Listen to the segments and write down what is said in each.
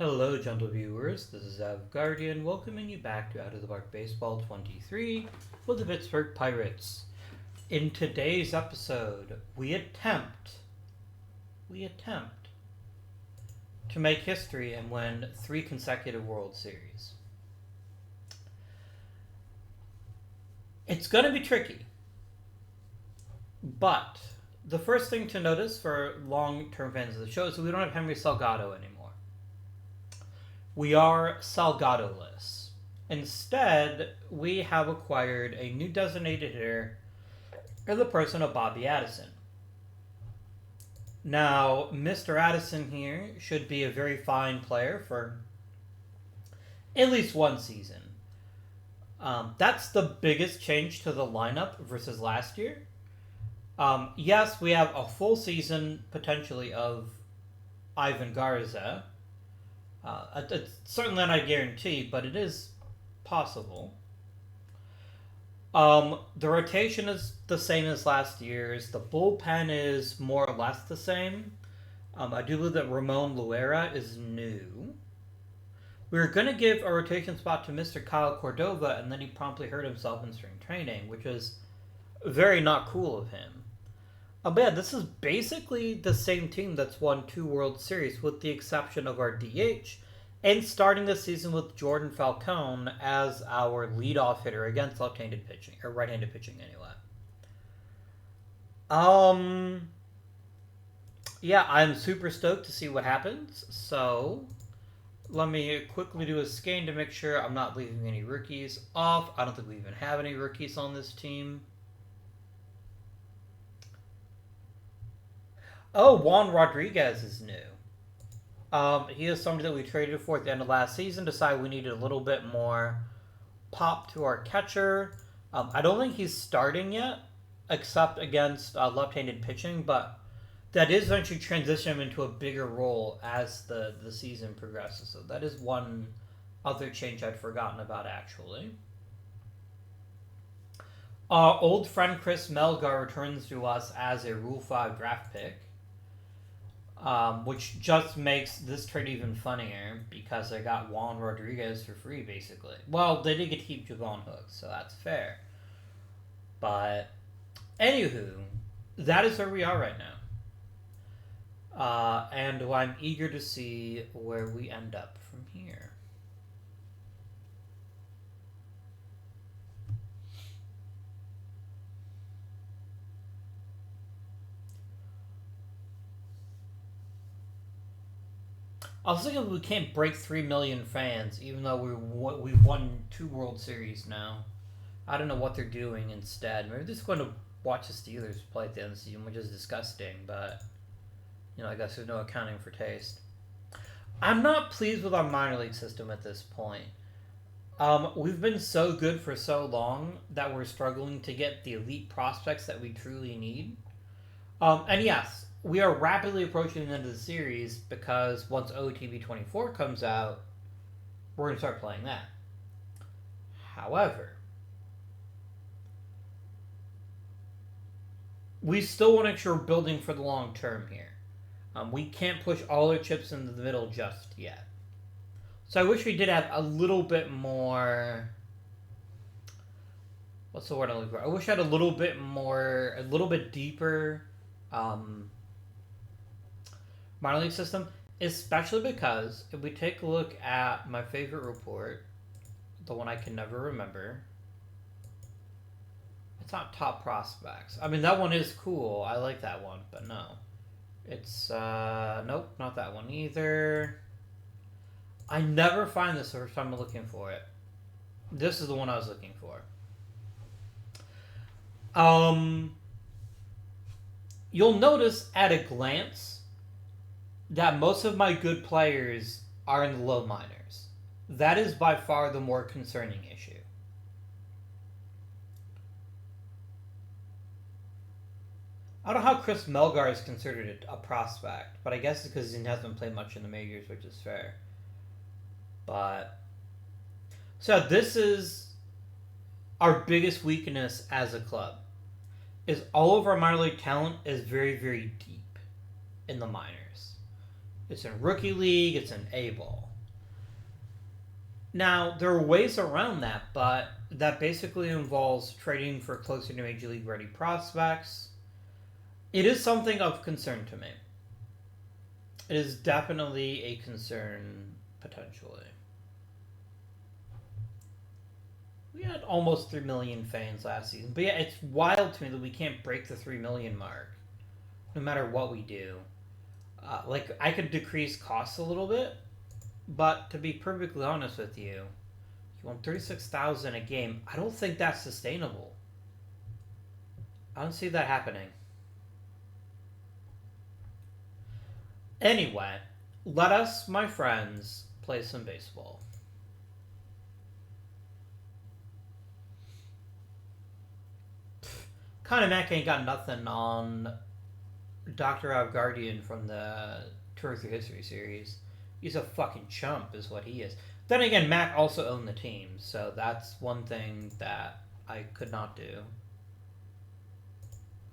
Hello, gentle viewers. This is Guardian, welcoming you back to Out of the Park Baseball 23 with the Pittsburgh Pirates. In today's episode, we attempt to make history and win 3 consecutive World Series. It's going to be tricky, but the first thing to notice for long-term fans of the show is that we don't have Henry Salgado anymore. We are Salgado-less. Instead, we have acquired a new designated hitter in the person of Bobby Addison. Now, Mr. Addison here should be a very fine player for at least one season. That's the biggest change to the lineup versus last year. Yes, we have a full season, potentially, of Ivan Garza. It's certainly not a guarantee, but it is possible. The rotation is the same as last year's. The bullpen is more or less the same. I do believe that Ramon Loera is new. We were going to give a rotation spot to Mr. Kyle Cordova, and then he promptly hurt himself in spring training, which is very not cool of him. But yeah, this is basically the same team that's won 2 World Series, with the exception of our DH, and starting the season with Jordan Falcone as our leadoff hitter against left-handed pitching, or right-handed pitching anyway. Yeah, I'm super stoked to see what happens, so let me quickly do a scan to make sure I'm not leaving any rookies off. I don't think we even have any rookies on this team. Oh, Juan Rodriguez is new. He is somebody that we traded for at the end of last season, decided we needed a little bit more pop to our catcher. I don't think he's starting yet, except against left-handed pitching, but that is eventually transition him into a bigger role as the season progresses. So that is one other change I'd forgotten about, actually. Our old friend Chris Melgar returns to us as a Rule 5 draft pick. Which just makes this trade even funnier because I got Juan Rodriguez for free, basically. Well, they did get to keep Javon Hooks, so that's fair. But, anywho, that is where we are right now. And I'm eager to see where we end up from here. I was thinking we can't break 3 million fans, even though we've won 2 World Series now. I don't know what they're doing instead. Maybe they're just going to watch the Steelers play at the end of the season, which is disgusting, but, I guess there's no accounting for taste. I'm not pleased with our minor league system at this point. We've been so good for so long that we're struggling to get the elite prospects that we truly need. And yes, we are rapidly approaching the end of the series because once OOTP 24 comes out, we're going to start playing that. However, we still want to make sure we're building for the long term here. We can't push all our chips into the middle just yet. So I wish we did have a little bit more... What's the word I'm looking for? I wish I had a little bit deeper... minor league system, especially because if we take a look at my favorite report, the one I can never remember, it's not top prospects. I mean, that one is cool. I like that one, but no. It's, nope, not that one either. I never find this the first time I'm looking for it. This is the one I was looking for. You'll notice at a glance that most of my good players are in the low minors. That is by far the more concerning issue. I don't know how Chris Melgar is considered a prospect, but I guess it's because he hasn't played much in the majors, which is fair. But, so this is our biggest weakness as a club. Is all of our minor league talent is very, very deep in the minors. It's in rookie league, it's in A-ball. Now, there are ways around that, but that basically involves trading for closer to Major League ready prospects. It is something of concern to me. It is definitely a concern, potentially. We had almost 3 million fans last season. But yeah, it's wild to me that we can't break the 3 million mark, no matter what we do. Like, I could decrease costs a little bit, but to be perfectly honest with you, you want 36,000 a game. I don't think that's sustainable. I don't see that happening. Anyway, let us, my friends, play some baseball. Kind of Mac ain't got nothing on Dr. Avgardian from the Tour Through History series. He's a fucking chump, is what he is. Then again, Mac also owned the team, so that's one thing that I could not do.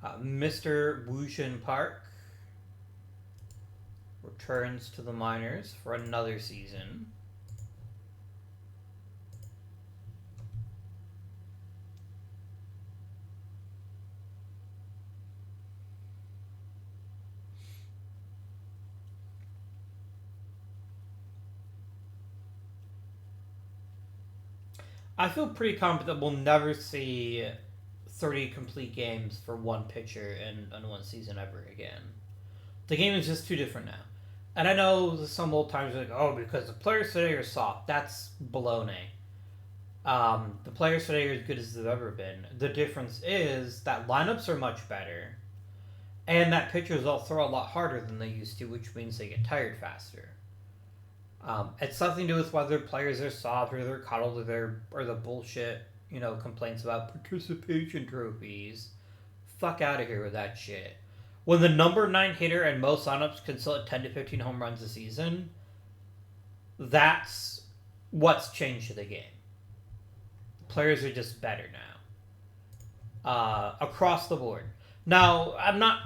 Mr. Woojin Park returns to the minors for another season. I feel pretty confident we'll never see 30 complete games for one pitcher in one season ever again. The game is just too different now. And I know some old timers are like, oh, because the players today are soft. That's baloney. The players today are as good as they've ever been. The difference is that lineups are much better, and that pitchers all throw a lot harder than they used to, which means they get tired faster. It's something to do with whether players are soft or they're coddled or the bullshit, complaints about participation trophies. Fuck out of here with that shit. When the number 9 hitter and most lineups can sell at 10 to 15 home runs a season, that's what's changed the game. Players are just better now. Across the board. Now, I'm not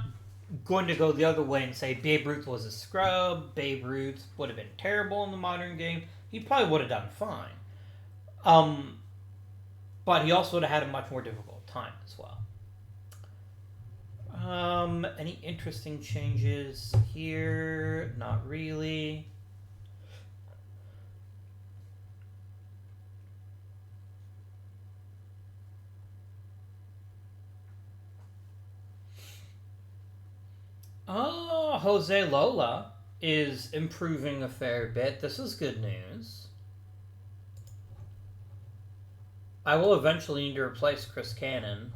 going to go the other way and say Babe Ruth was a scrub. Babe Ruth would have been terrible in the modern game. He probably would have done fine. But he also would have had a much more difficult time as well. Any interesting changes here? Not really. Oh, Jose Lola is improving a fair bit. This is good news. I will eventually need to replace Chris Cannon.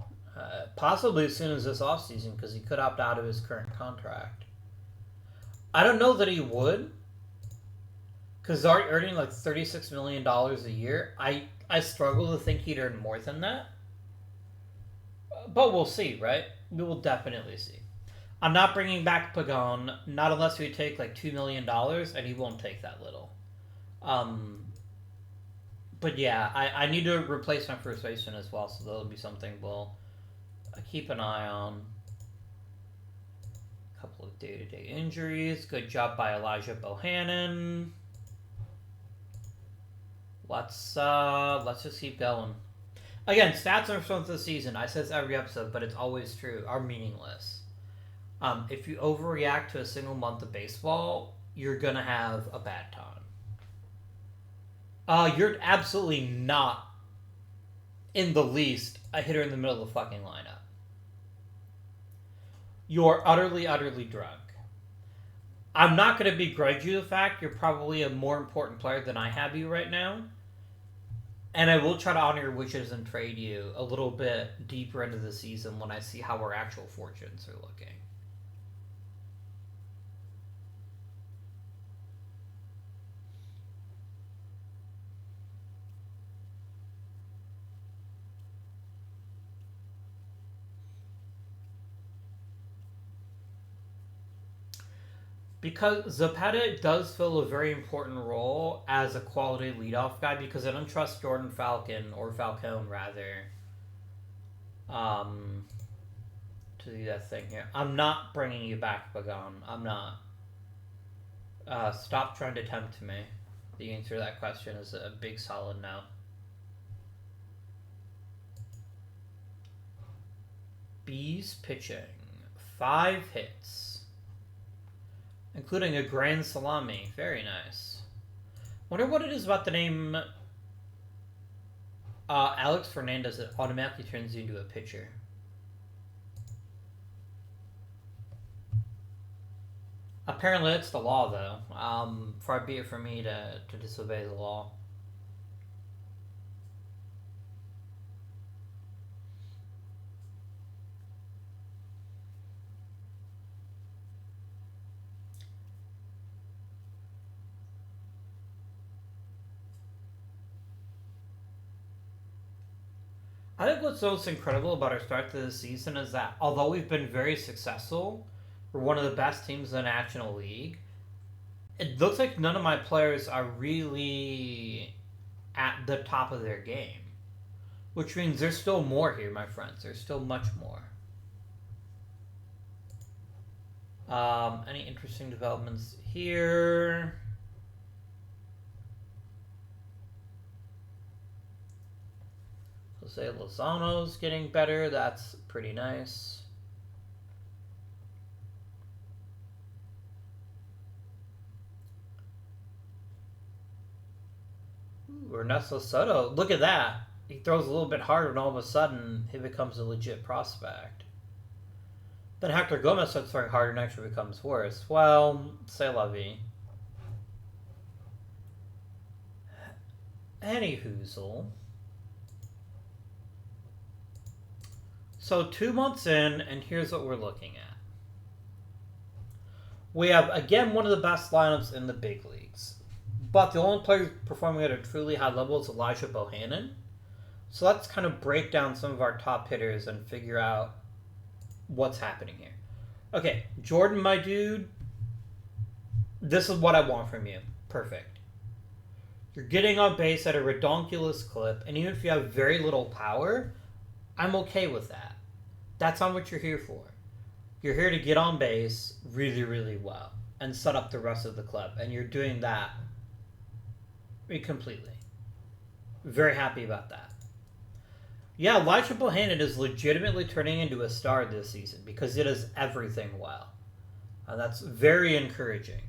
Possibly as soon as this offseason, because he could opt out of his current contract. I don't know that he would, because he's already earning like $36 million a year. I struggle to think he'd earn more than that. But we'll see, right? We will definitely see. I'm not bringing back Pagan, not unless we take like $2 million, and he won't take that little. But yeah, I need to replace my first baseman as well, so that'll be something we'll keep an eye on. A couple of day-to-day injuries. Good job by Elijah Bohannon. Let's just keep going. Again, stats are from the season. I say this every episode, but it's always true. Are meaningless. If you overreact to a single month of baseball, you're gonna have a bad time. You're absolutely not, in the least, a hitter in the middle of the fucking lineup. You're utterly, utterly drunk. I'm not going to begrudge you the fact you're probably a more important player than I have you right now. And I will try to honor your wishes and trade you a little bit deeper into the season when I see how our actual fortunes are looking. Because Zapata does fill a very important role as a quality leadoff guy, because I don't trust Jordan Falcone, rather, to do that thing here. I'm not bringing you back, Pagan. I'm not. Stop trying to tempt me. The answer to that question is a big solid no. B's pitching. 5 hits. Including a grand salami. Very nice. Wonder what it is about the name Alex Fernandez that automatically turns you into a pitcher. Apparently that's the law, though. Far be it for me to disobey the law. I think what's most incredible about our start to this season is that although we've been very successful, we're one of the best teams in the National League. It looks like none of my players are really at the top of their game. Which means there's still more here, my friends. There's still much more. Any interesting developments here? Jose Lozano's getting better. That's pretty nice. Ooh, Ernesto Soto. Look at that. He throws a little bit harder and all of a sudden he becomes a legit prospect. Then Hector Gomez starts throwing harder and actually becomes worse. Well, c'est la vie. Anyhoozle. So 2 months in, and here's what we're looking at. We have, again, one of the best lineups in the big leagues. But the only player performing at a truly high level is Elijah Bohannon. So let's kind of break down some of our top hitters and figure out what's happening here. Okay, Jordan, my dude, this is what I want from you. Perfect. You're getting on base at a redonkulous clip, and even if you have very little power, I'm okay with that. That's not what you're here for. You're here to get on base really, really well and set up the rest of the club, and you're doing that completely. Very happy about that. Yeah, Elijah Bohannon is legitimately turning into a star this season because it does everything well. That's very encouraging.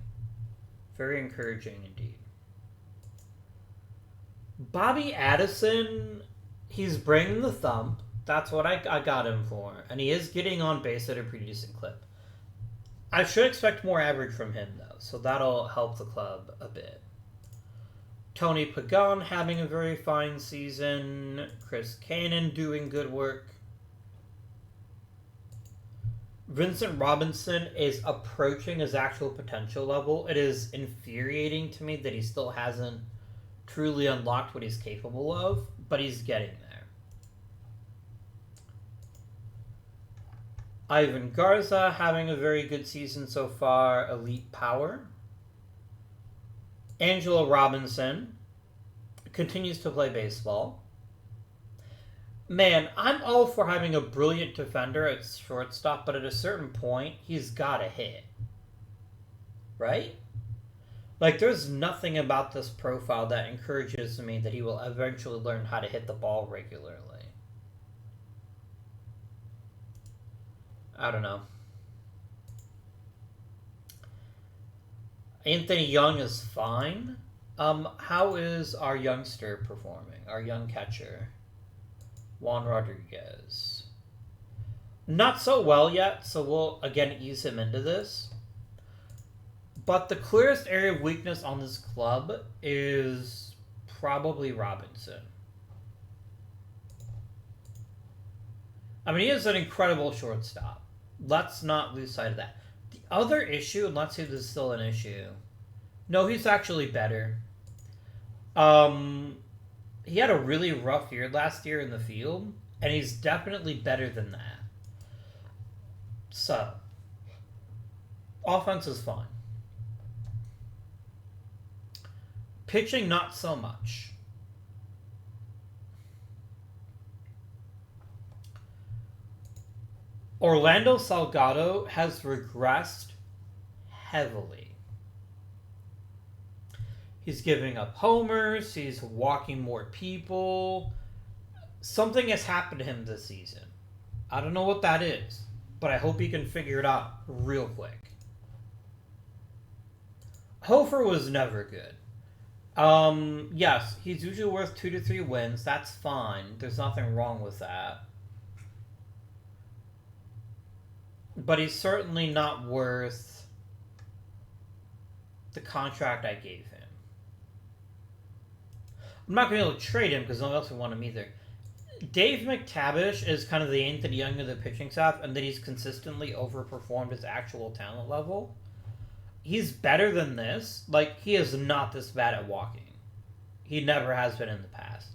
Very encouraging indeed. Bobby Addison, he's bringing the thump. That's what I got him for. And he is getting on base at a pretty decent clip. I should expect more average from him, though, so that'll help the club a bit. Tony Pagan having a very fine season. Chris Cannon doing good work. Vincent Robinson is approaching his actual potential level. It is infuriating to me that he still hasn't truly unlocked what he's capable of, but he's getting there. Ivan Garza having a very good season so far. Elite power. Angelo Robinson continues to play baseball. Man, I'm all for having a brilliant defender at shortstop, but at a certain point, he's got to hit. Right? Like, there's nothing about this profile that encourages me that he will eventually learn how to hit the ball regularly. I don't know. Anthony Young is fine. How is our youngster performing? Our young catcher, Juan Rodriguez. Not so well yet, so we'll again ease him into this. But the clearest area of weakness on this club is probably Robinson. I mean, he is an incredible shortstop. Let's not lose sight of that. The other issue, and let's see if this is still an issue. No, he's actually better. He had a really rough year last year in the field, and he's definitely better than that. So, offense is fine. Pitching, not so much. Orlando Salgado has regressed heavily. He's giving up homers. He's walking more people. Something has happened to him this season. I don't know what that is, but I hope he can figure it out real quick. Hofer was never good. Yes, he's usually worth 2 to 3 wins. That's fine. There's nothing wrong with that. But he's certainly not worth the contract I gave him. I'm not going to be able to trade him because no one else would want him either. Dave McTavish is kind of the Anthony Young of the pitching staff, and that he's consistently overperformed his actual talent level. He's better than this. Like, he is not this bad at walking. He never has been in the past.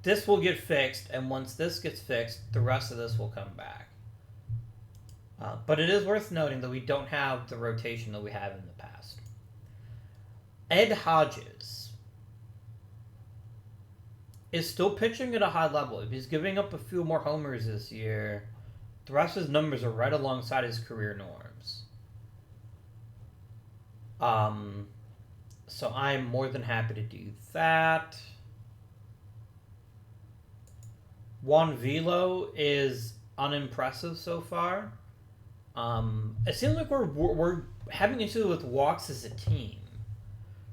This will get fixed, and once this gets fixed, the rest of this will come back. But it is worth noting that we don't have the rotation that we have in the past. Ed Hodges is still pitching at a high level. If he's giving up a few more homers this year, the rest of his numbers are right alongside his career norms. So I'm more than happy to do that. Juan Velo is unimpressive so far. It seems like we're having issues with walks as a team,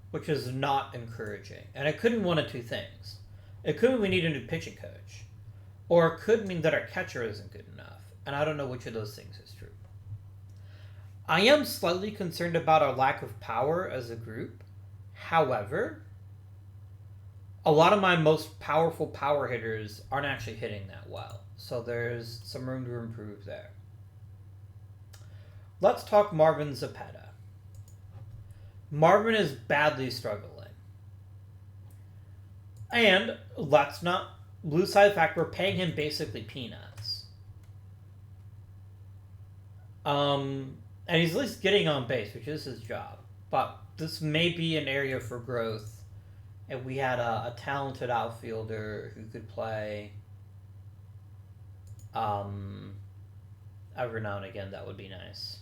which is not encouraging. And it could mean one of two things. It could mean we need a new pitching coach, or it could mean that our catcher isn't good enough. And I don't know which of those things is true. I am slightly concerned about our lack of power as a group. However, a lot of my most powerful power hitters aren't actually hitting that well. So there's some room to improve there. Let's talk Marvin Zepeda. Marvin is badly struggling. And let's not lose sight of the fact we're paying him basically peanuts. And he's at least getting on base, which is his job. But this may be an area for growth if we had a talented outfielder who could play every now and again. That would be nice.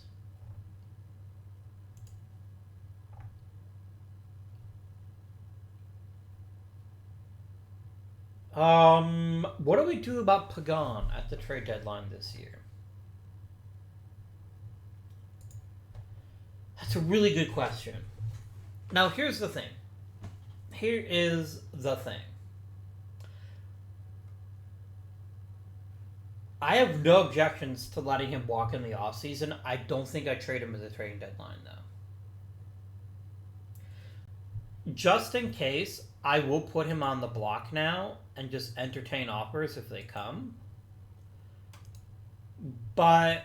What do we do about Pagan at the trade deadline this year? That's a really good question. Now, here's the thing. Here is the thing. I have no objections to letting him walk in the offseason. I don't think I trade him at the trading deadline, though. Just in case, I will put him on the block now and just entertain offers if they come. But,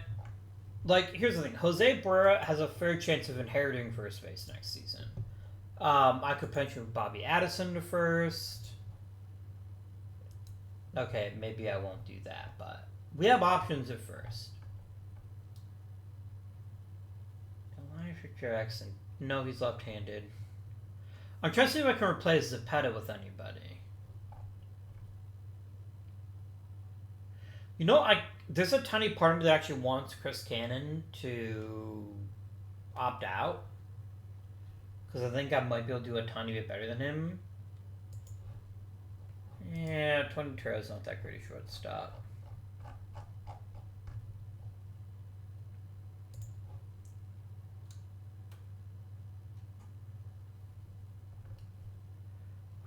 like, here's the thing. Jose Barrera has a fair chance of inheriting first base next season. I could pension Bobby Addison to first. Okay, maybe I won't do that, but we have options at first. Elijah Jackson. No, he's left-handed. I'm trying to see if I can replace Zepeda with anybody. You know, there's a tiny part of me that actually wants Chris Cannon to opt out. Because I think I might be able to do a tiny bit better than him. Yeah, 22 is not that great a shortstop.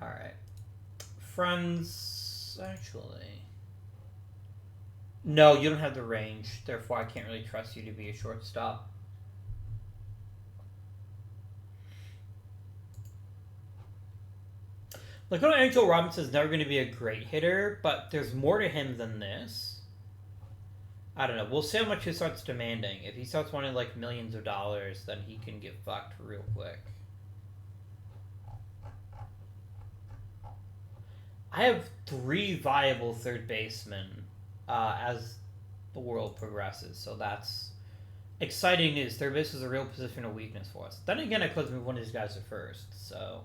Alright. Friends, actually. No, you don't have the range. Therefore, I can't really trust you to be a shortstop. Like, Angel Robinson is never going to be a great hitter, but there's more to him than this. I don't know. We'll see how much he starts demanding. If he starts wanting, like, millions of dollars, then he can get fucked real quick. I have 3 viable third basemen as the world progresses, so that's exciting news. Third base is a real position of weakness for us. Then again, I could move one of these guys to first, so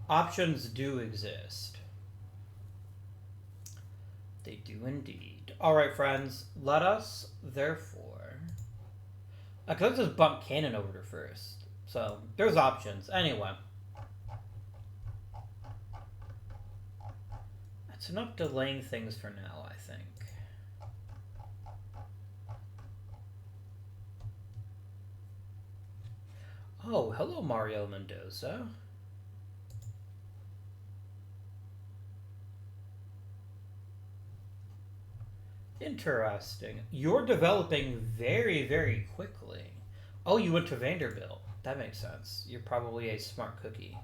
options do exist. They do indeed. Alright, friends, let us, therefore... I could just bump Cannon over to first, so there's options. Anyway, It's enough delaying things for now, I think. Oh, hello, Mario Mendoza. Interesting. You're developing very, very quickly. Oh, you went to Vanderbilt. That makes sense. You're probably a smart cookie.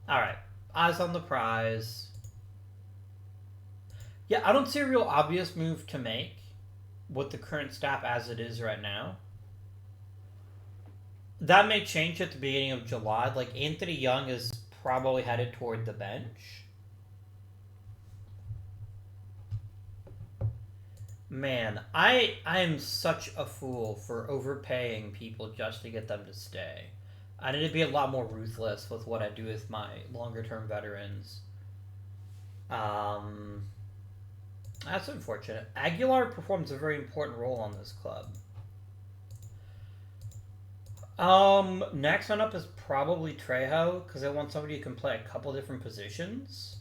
Alright. Eyes on the prize. Yeah, I don't see a real obvious move to make with the current staff as it is right now. That may change at the beginning of July. Like, Anthony Young is probably headed toward the bench. Man, I am such a fool for overpaying people just to get them to stay. I need to be a lot more ruthless with what I do with my longer term veterans. That's unfortunate. Aguilar performs a very important role on this club. Next one up is probably Trejo, because I want somebody who can play a couple different positions.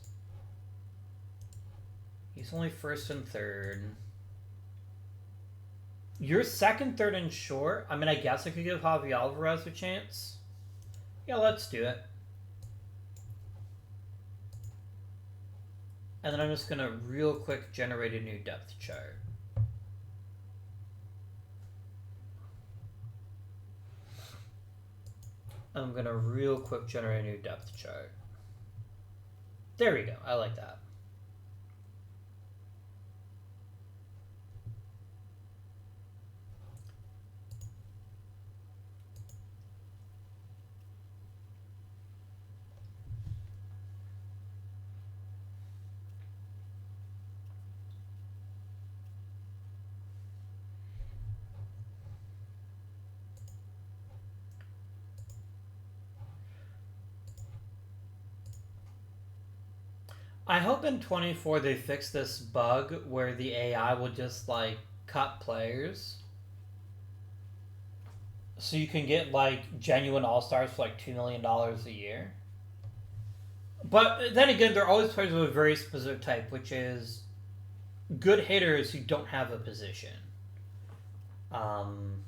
He's only first and third. You're second, third, and short. I mean, I guess I could give Javi Alvarez a chance. Yeah, let's do it. And then I'm just going to real quick generate a new depth chart. I'm going to real quick generate a new depth chart. There we go. I like that. I hope in 24 they fix this bug where the AI will just, like, cut players. So you can get, like, genuine all-stars for, like, $2 million a year. But then again, they're always players of a very specific type, which is good hitters who don't have a position. I'm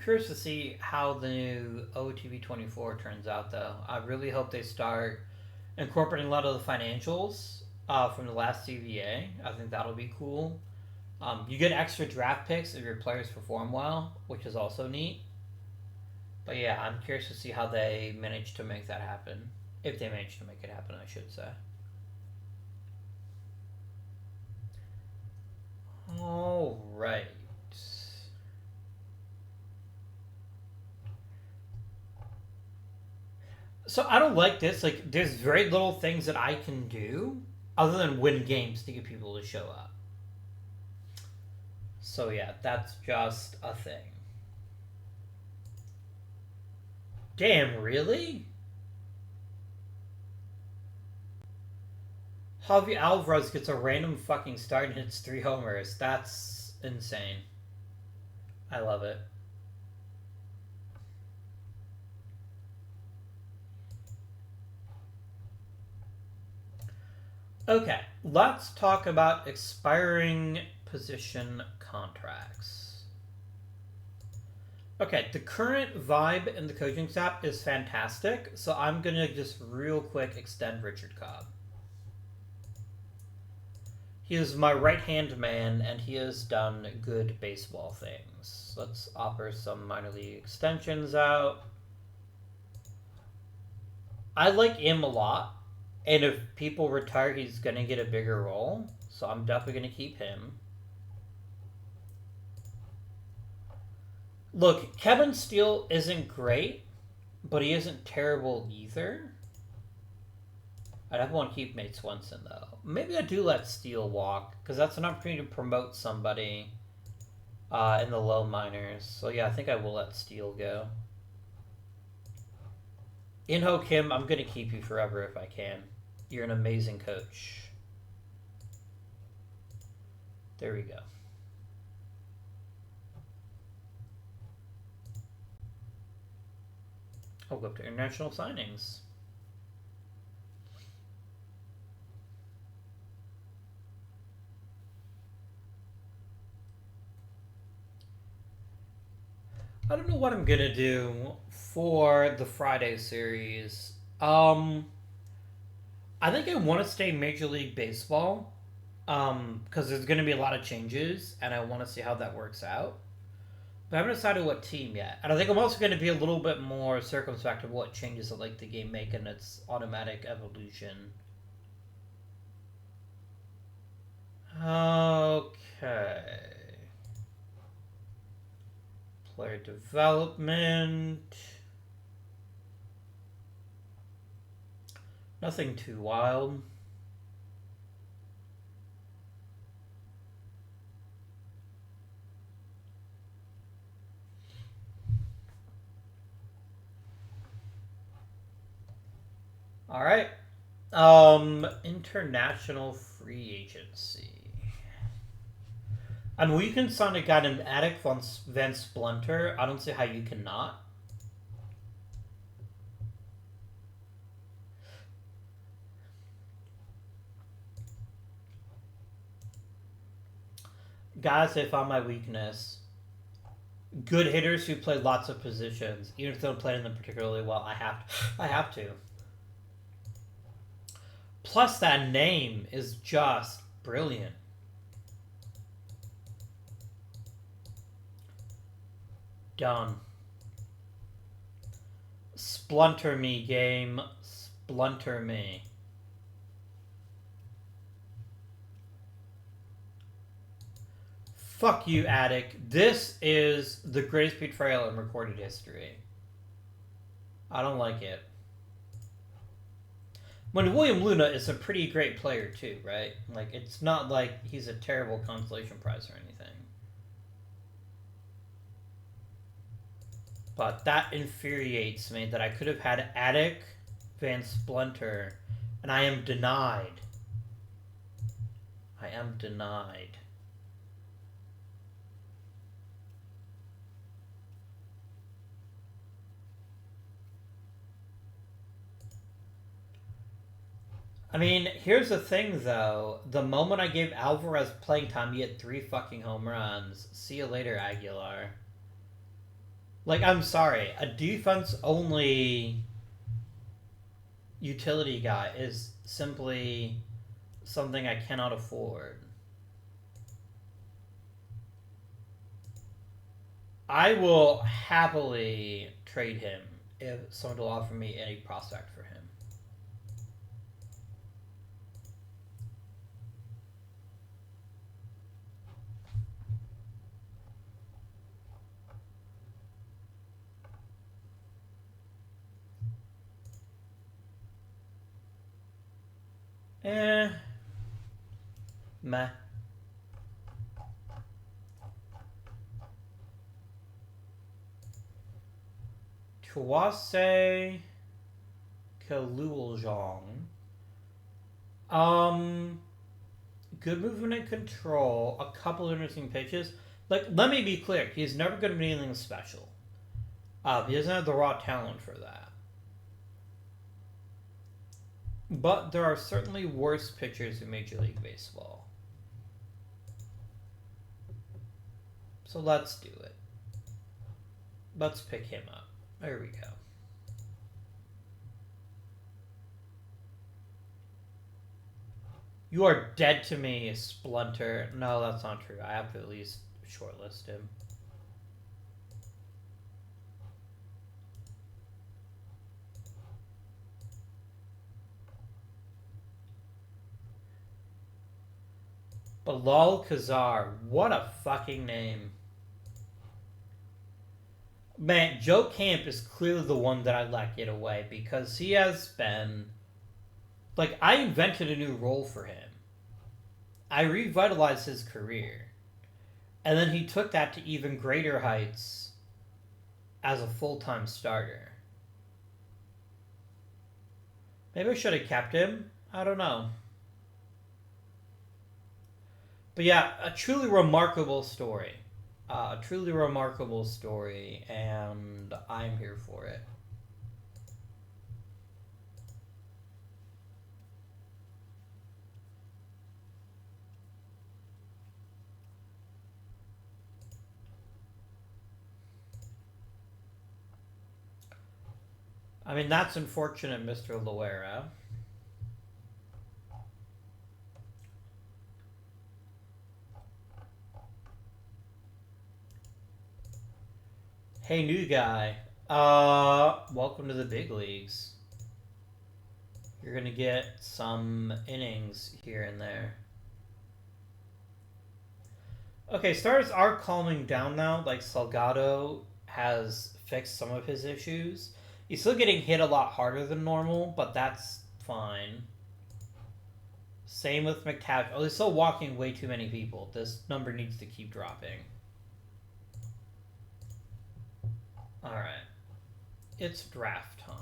curious to see how the new OOTP 24 turns out, though. I really hope they start incorporating a lot of the financials from the last CBA. I think that'll be cool. You get extra draft picks if your players perform well, which is also neat. But yeah, I'm curious to see how they manage to make that happen. If they manage to make it happen, I should say. All right. So I don't like this. Like, there's very little things that I can do other than win games to get people to show up. So yeah, that's just a thing. Damn, really? Javi Alvarez gets a random fucking start and hits 3 homers. That's insane. I love it. Okay, let's talk about expiring position contracts. Okay, the current vibe in the coaching staff is fantastic, so I'm going to just real quick extend Richard Cobb. He is my right-hand man, and he has done good baseball things. Let's offer some minor league extensions out. I like him a lot, and if people retire, he's going to get a bigger role, so I'm definitely going to keep him. Look, Kevin Steele isn't great, but he isn't terrible either. I definitely want to keep Nate Swenson, though. Maybe I do let Steele walk, because that's an opportunity to promote somebody in the low minors. So yeah, I think I will let Steele go. In-Ho Kim, I'm going to keep you forever if I can. You're an amazing coach. There we go. I'll go up to international signings. I don't know what I'm gonna do for the Friday series. I think I want to stay Major League Baseball, because there's gonna be a lot of changes, and I want to see how that works out. But I haven't decided what team yet, and I think I'm also going to be a little bit more circumspect of what changes that like the game make in its automatic evolution. Okay. Player development. Nothing too wild. All right. International free agency. I mean, we can sign a guy named Attic Van Splunter. I don't see how you cannot. Guys, I found my weakness. Good hitters who play lots of positions, even if they don't play them particularly well. I have to. Plus, that name is just brilliant. Done. Splunter me, game. Splunter me. Fuck you, Attic. This is the greatest betrayal in recorded history. I don't like it. When William Luna is a pretty great player too, right? Like, it's not like he's a terrible consolation prize or anything. But that infuriates me that I could have had Attic Van Splunter, and I am denied. I am denied. I mean, here's the thing, though. The moment I gave Alvarez playing time, he had 3 fucking home runs. See you later, Aguilar. Like, I'm sorry. A defense-only utility guy is simply something I cannot afford. I will happily trade him if someone will offer me any prospect for him. Meh. Tuase Kaluuljong. Good movement and control. A couple interesting pitches. Like, let me be clear. He's never going to be anything special. He doesn't have the raw talent for that. But there are certainly worse pitchers in Major League Baseball. So let's do it. Let's pick him up. There we go. You are dead to me, Splunter. No, that's not true. I have to at least shortlist him. Bilal Kazar. What a fucking name. Man, Joe Camp is clearly the one that I let get away because he has been... Like, I invented a new role for him. I revitalized his career. And then he took that to even greater heights as a full-time starter. Maybe I should have kept him. I don't know. But yeah, a truly remarkable story. A truly remarkable story, and I'm here for it. I mean, that's unfortunate, Mr. Loera. Hey, new guy. Welcome to the big leagues. You're gonna get some innings here and there. Okay, starters are calming down now. Like, Salgado has fixed some of his issues. He's still getting hit a lot harder than normal, but that's fine. Same with McTavish. Oh, he's still walking way too many people. This number needs to keep dropping. Alright. It's draft time.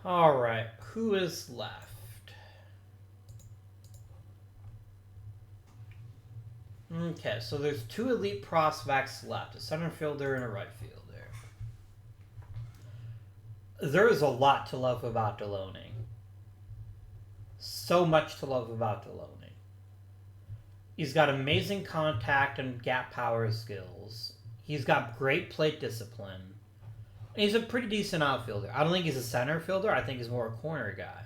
Alright, who is left? Okay, so there's 2 elite prospects left, a center fielder and a right fielder. There is a lot to love about Deloney. So much to love about Deloney. He's got amazing contact and gap power skills. He's got great plate discipline. And he's a pretty decent outfielder. I don't think he's a center fielder. I think he's more a corner guy.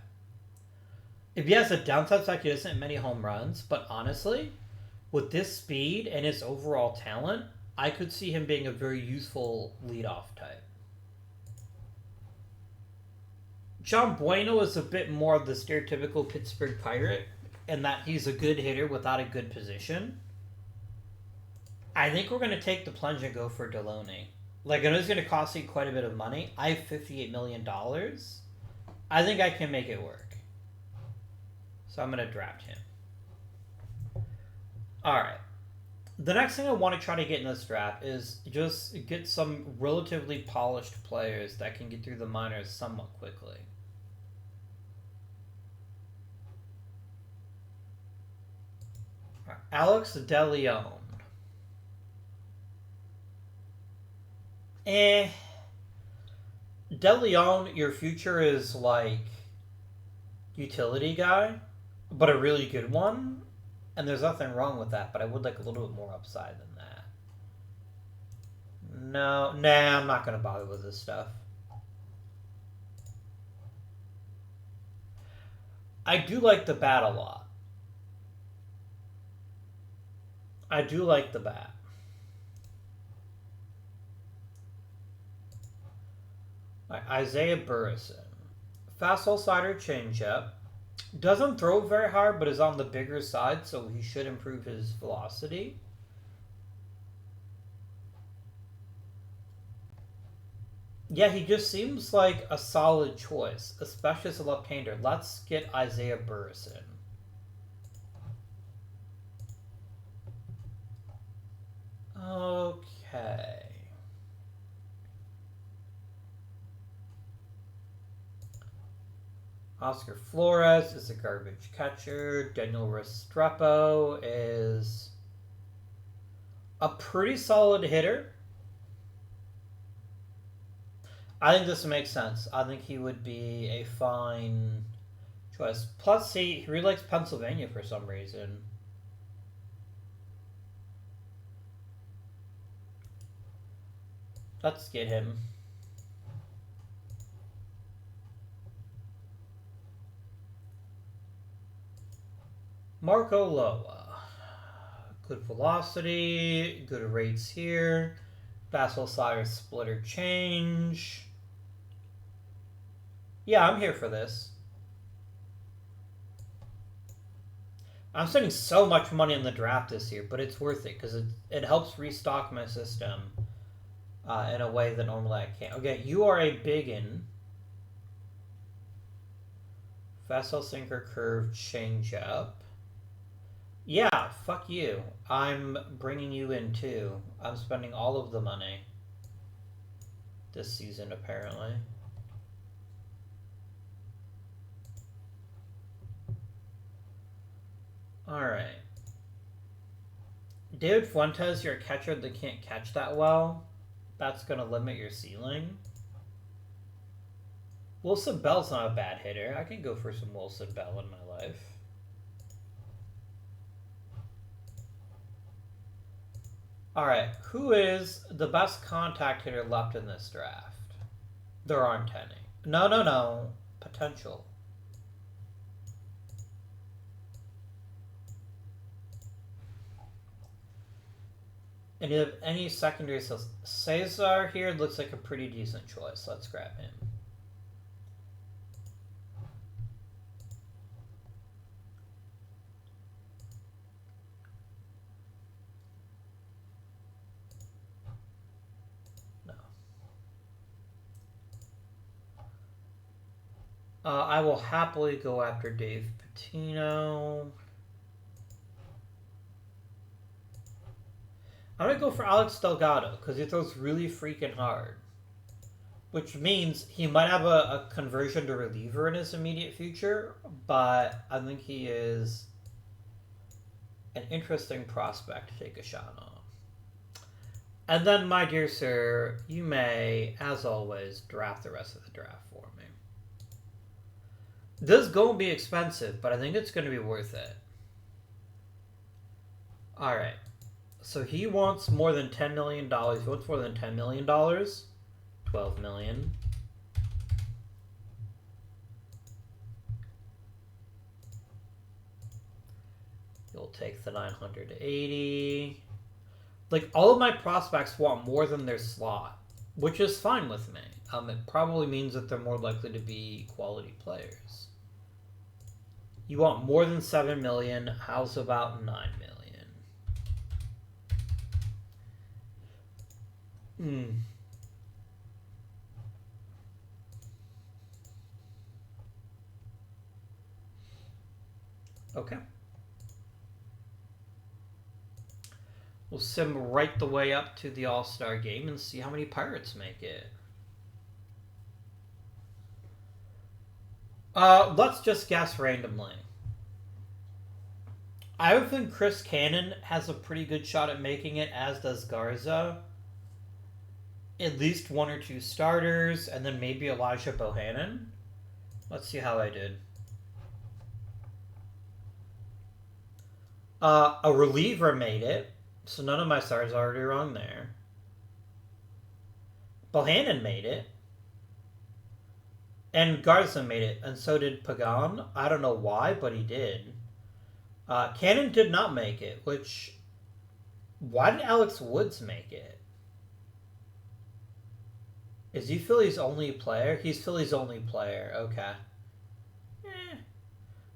If he has a downside side, he doesn't hit many home runs. But honestly, with this speed and his overall talent, I could see him being a very useful leadoff type. John Bueno is a bit more of the stereotypical Pittsburgh Pirate in that he's a good hitter without a good position. I think we're going to take the plunge and go for Deloney. Like, I know it's going to cost you quite a bit of money. I have $58 million. I think I can make it work. So I'm going to draft him. Alright. The next thing I want to try to get in this draft is just get some relatively polished players that can get through the minors somewhat quickly. Right. Alex DeLeon. DeLeon, your future is like utility guy, but a really good one. And there's nothing wrong with that, but I would like a little bit more upside than that. No, nah, I'm not going to bother with this stuff. I do like the bat a lot. I do like the bat. Right, Isaiah Burrison. Fastball, slider, changeup. Doesn't throw very hard, but is on the bigger side, so he should improve his velocity. Yeah, he just seems like a solid choice, especially as a left-hander. Let's get Isaiah Burrison. Okay. Oscar Flores is a garbage catcher. Daniel Restrepo is a pretty solid hitter. I think this makes sense. I think he would be a fine choice. Plus, he really likes Pennsylvania for some reason. Let's get him. Marco Loa. Good velocity, good rates here. Fastball, slider, splitter, change. Yeah, I'm here for this. I'm spending so much money on the draft this year, but it's worth it because it helps restock my system in a way that normally I can't. Okay, you are a biggin. Fastball, sinker, curve, changeup. Yeah, fuck you. I'm bringing you in too. I'm spending all of the money this season, apparently. Alright. David Fuentes, you're a catcher that can't catch that well. That's going to limit your ceiling. Wilson Bell's not a bad hitter. I can go for some Wilson Bell in my life. Alright, who is the best contact hitter left in this draft? There aren't any. No. Potential. And you have any secondary sales? Cesar here looks like a pretty decent choice. Let's grab him. No. I will happily go after Dave Patino. I'm going to go for Alex Delgado because he throws really freaking hard. Which means he might have a conversion to reliever in his immediate future, but I think he is an interesting prospect to take a shot on. And then, my dear sir, you may, as always, draft the rest of the draft for me. This is going to be expensive, but I think it's going to be worth it. Alright. So he wants more than $10 million. He wants more than $10 million. $12 million. You'll take the 980. Like, all of my prospects want more than their slot, which is fine with me. It probably means that they're more likely to be quality players. You want more than 7 million. How's about 9 million? Okay. We'll sim right the way up to the All-Star game and see how many Pirates make it. Let's just guess randomly. I would think Chris Cannon has a pretty good shot at making it, as does Garza. At least 1 or 2 starters, and then maybe Elijah Bohannon. Let's see how I did. A reliever made it, so none of my stars are already wrong there. Bohannon made it. And Garza made it, and so did Pagan. I don't know why, but he did. Cannon did not make it, which... Why did Alex Woods make it? Is he Philly's only player? He's Philly's only player. Okay.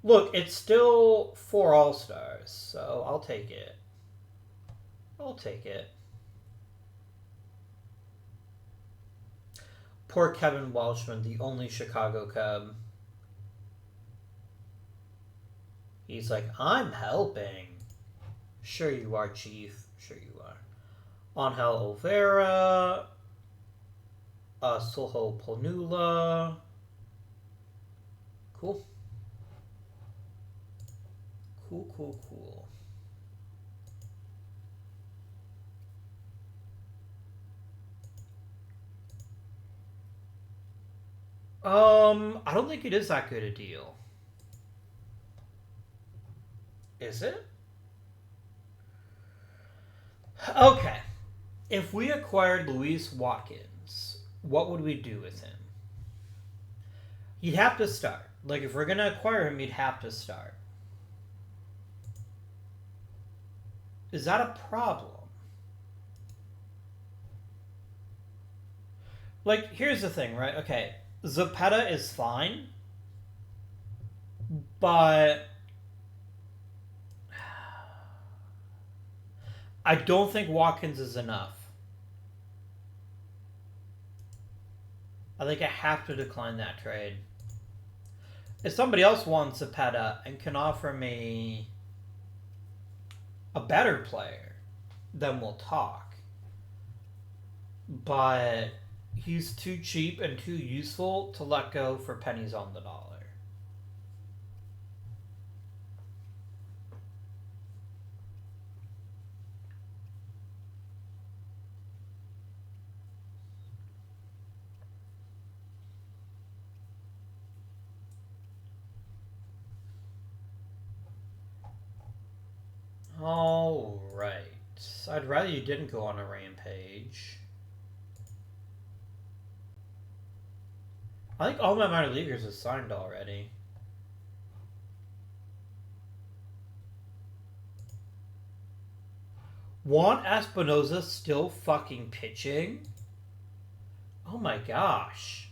Look, it's still 4 All-Stars, so I'll take it. I'll take it. Poor Kevin Welshman, the only Chicago Cub. He's like, I'm helping. Sure you are, Chief. Sure you are. Angel Olvera. Sulho Ponula. Cool. Cool. I don't think it is that good a deal. Is it? Okay. If we acquired Luis Watkins, what would we do with him? He'd have to start. Like, if we're going to acquire him, he'd have to start. Is that a problem? Like, here's the thing, right? Okay, Zepeda is fine, but I don't think Watkins is enough. I think I have to decline that trade. If somebody else wants Zepeda and can offer me a better player, then we'll talk. But he's too cheap and too useful to let go for pennies on the dollar. Alright. I'd rather you didn't go on a rampage. I think all my minor leaguers are signed already. Juan Espinosa still fucking pitching? Oh my gosh.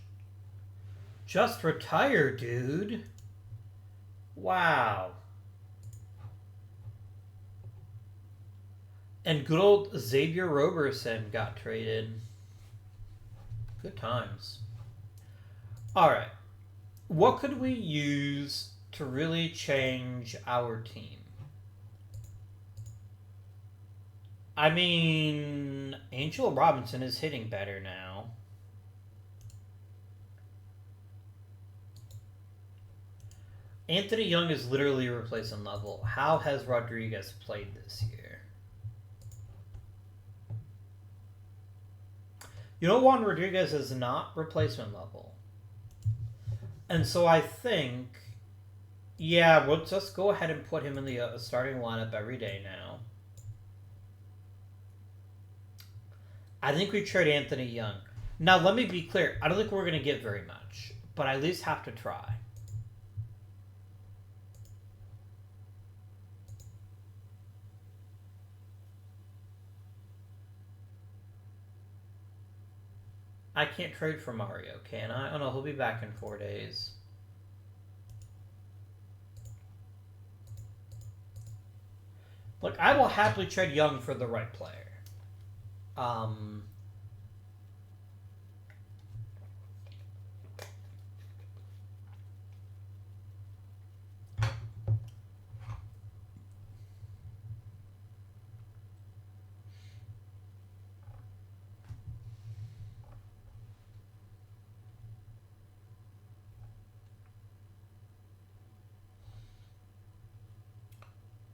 Just retire, dude. Wow. And good old Xavier Roberson got traded. Good times. Alright. What could we use to really change our team? I mean, Angel Robinson is hitting better now. Anthony Young is literally replacing Level. How has Rodriguez played this year? You know, Juan Rodriguez is not replacement level. And so I think, yeah, we'll just go ahead and put him in the starting lineup every day now. I think we trade Anthony Young. Now, let me be clear. I don't think we're going to get very much, but I at least have to try. I can't trade for Mario, can I? Oh no, he'll be back in 4 days. Look, I will happily trade Young for the right player.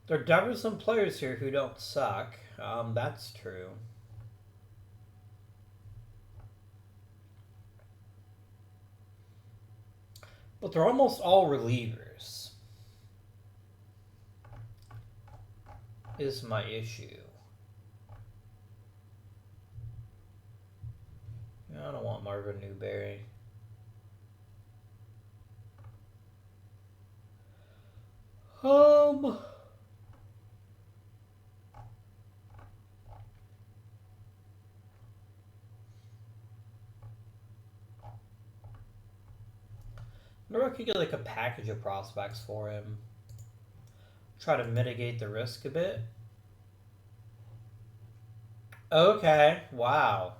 There are definitely some players here who don't suck. That's true. But they're almost all relievers. Is my issue. I don't want Marvin Newberry. Maybe I could get like a package of prospects for him. Try to mitigate the risk a bit. Okay, wow.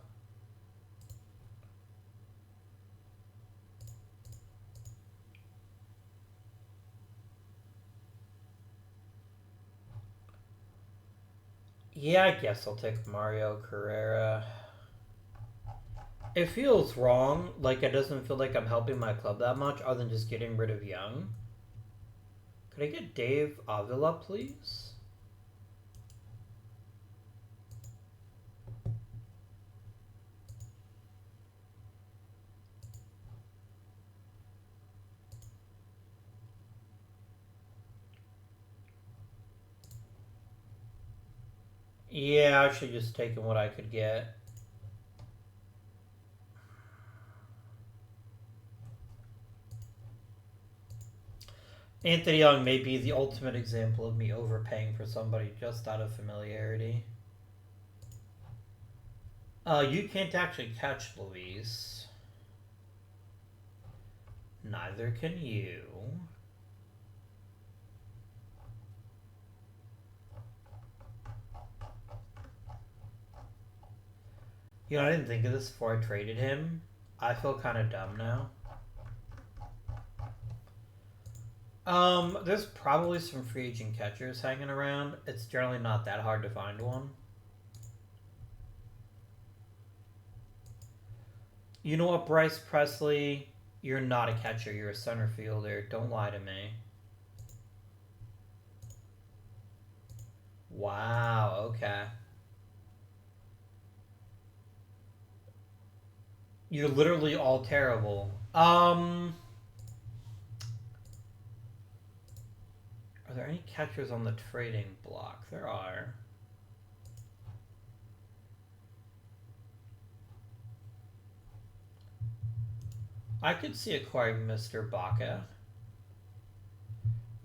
Yeah, I guess I'll take Mario Carrera. It feels wrong. Like, it doesn't feel like I'm helping my club that much other than just getting rid of Young. Could I get Dave Avila, please? Yeah, I should just taken what I could get. Anthony Young may be the ultimate example of me overpaying for somebody just out of familiarity. You can't actually catch Luis. Neither can you. You know, I didn't think of this before I traded him. I feel kind of dumb now. There's probably some free agent catchers hanging around. It's generally not that hard to find one. You know what, Bryce Presley? You're not a catcher. You're a center fielder. Don't lie to me. Wow, okay. You're literally all terrible. Are there any catchers on the trading block? There are. I could see acquiring Mr. Baca.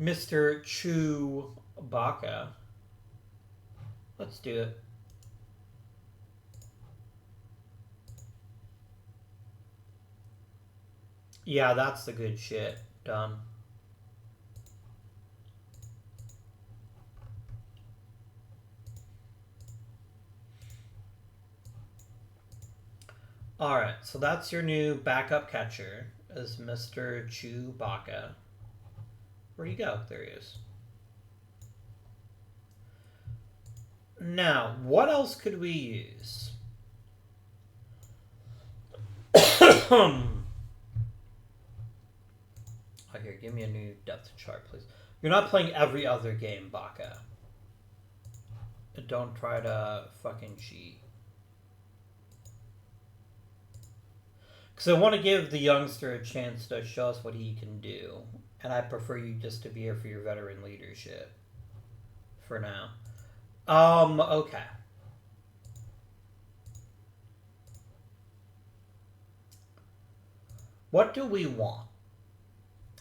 Mr. Chewbacca. Let's do it. Yeah, that's the good shit. Done. Alright, so that's your new backup catcher, is Mr. Chewbacca. Where'd he go? There he is. Now, what else could we use? Oh, here, give me a new depth chart, please. You're not playing every other game, Baca. Don't try to fucking cheat. Because I want to give the youngster a chance to show us what he can do. And I prefer you just to be here for your veteran leadership. For now. Okay. What do we want?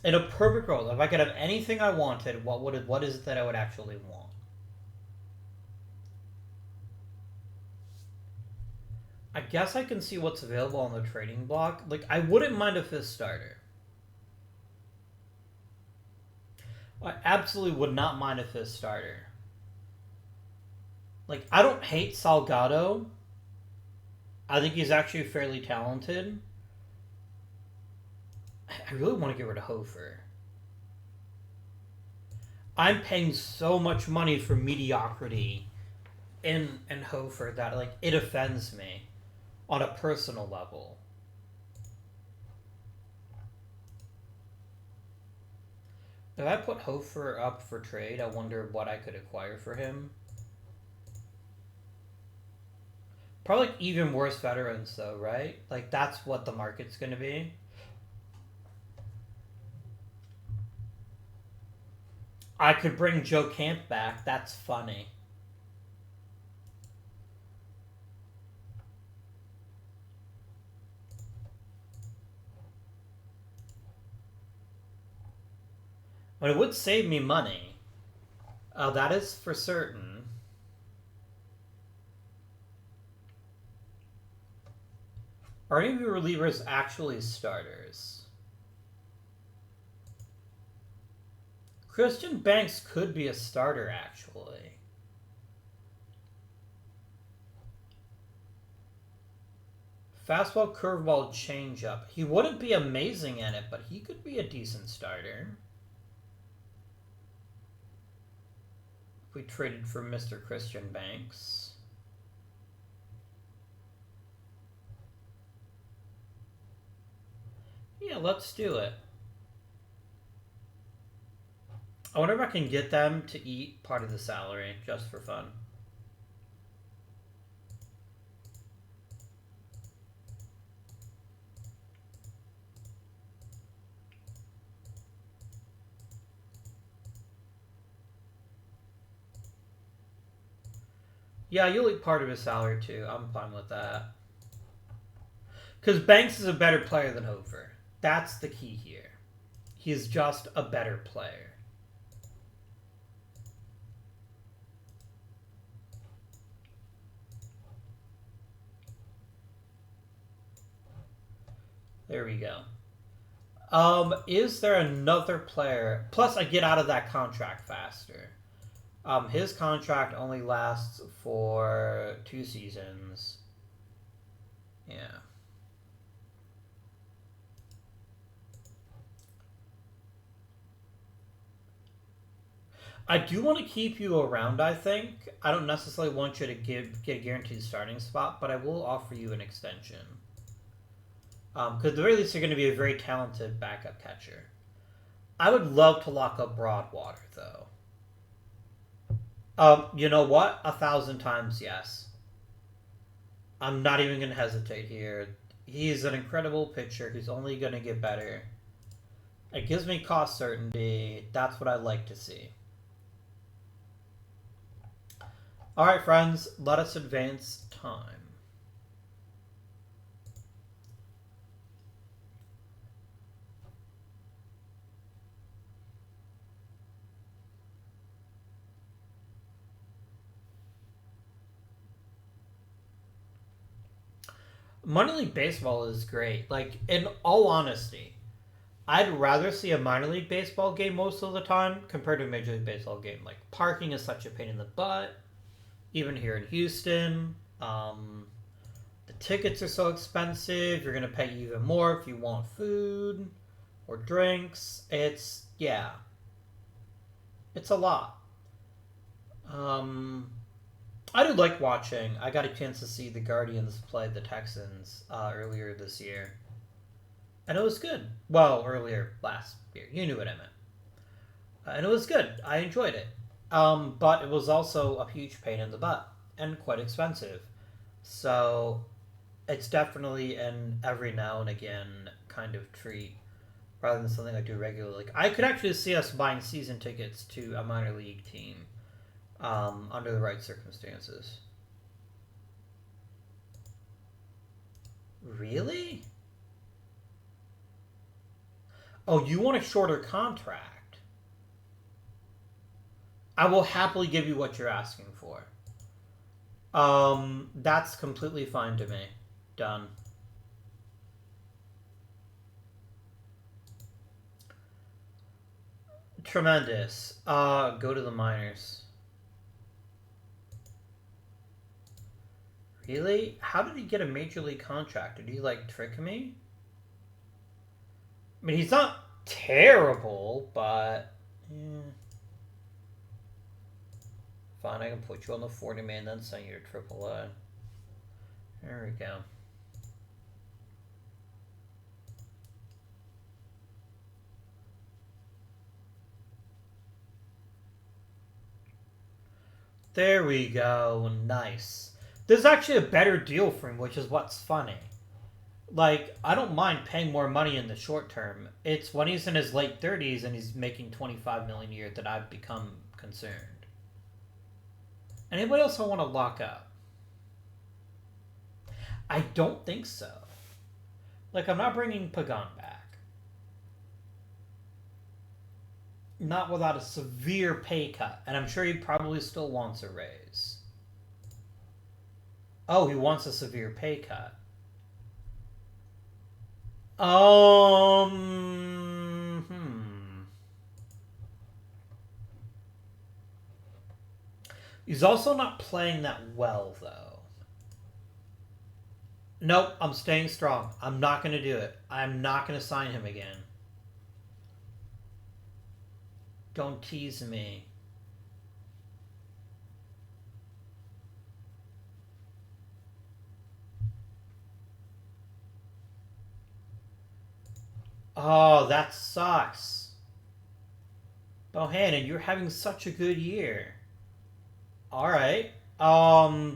In a perfect world, if I could have anything I wanted, what is it that I would actually want? I guess I can see what's available on the trading block. Like, I wouldn't mind a fifth starter. I absolutely would not mind a fifth starter. Like, I don't hate Salgado. I think he's actually fairly talented. I really want to get rid of Hofer. I'm paying so much money for mediocrity in Hofer that, like, it offends me on a personal level. If I put Hofer up for trade, I wonder what I could acquire for him. Probably like even worse veterans, though, right? Like, that's what the market's going to be. I could bring Joe Camp back. That's funny. But it would save me money. That is for certain. Are any of your relievers actually starters? Christian Banks could be a starter, actually. Fastball, curveball, changeup. He wouldn't be amazing at it, but he could be a decent starter. If we traded for Mr. Christian Banks. Yeah, let's do it. I wonder if I can get them to eat part of the salary, just for fun. Yeah, you'll eat part of his salary too. I'm fine with that. Because Banks is a better player than Hofer. That's the key here. He's just a better player. There we go. Is there another player? Plus, I get out of that contract faster. His contract only lasts for 2 seasons. Yeah. I do want to keep you around, I think. I don't necessarily want you to get a guaranteed starting spot, but I will offer you an extension. Because at the very least, you're going to be a very talented backup catcher. I would love to lock up Broadwater, though. You know what? 1,000 times yes. I'm not even going to hesitate here. He's an incredible pitcher who's only going to get better. It gives me cost certainty. That's what I like to see. All right, friends, let us advance time. Minor League Baseball is great. Like, in all honesty, I'd rather see a minor league baseball game most of the time compared to a major league baseball game. Like, parking is such a pain in the butt, even here in Houston. The tickets are so expensive. You're going to pay even more if you want food or drinks. Yeah, it's a lot. Um, I do like watching. I got a chance to see the Guardians play the Texans earlier this year. And it was good. Well, earlier last year. You knew what I meant. And it was good. I enjoyed it. But it was also a huge pain in the butt and quite expensive. So it's definitely an every now and again kind of treat rather than something I do regularly. Like, I could actually see us buying season tickets to a minor league team under the right circumstances. Really? Oh, you want a shorter contract? I will happily give you what you're asking for. That's completely fine to me. Done. Tremendous. Go to the minors. Really? How did he get a major league contract? Did he, like, trick me? I mean, he's not terrible, but... Yeah. Fine, I can put you on the 40-man, then send you to AAA. There we go. There we go. Nice. This is actually a better deal for him, which is what's funny. Like, I don't mind paying more money in the short term. It's when he's in his late 30s and he's making $25 million a year that I've become concerned. Anybody else I want to lock up? I don't think so. Like, I'm not bringing Pagan back. Not without a severe pay cut. And I'm sure he probably still wants a raise. Oh, he wants a severe pay cut. He's also not playing that well, though. Nope, I'm staying strong. I'm not going to do it. I'm not going to sign him again. Don't tease me. Oh, that sucks. Bohannon, you're having such a good year. Alright.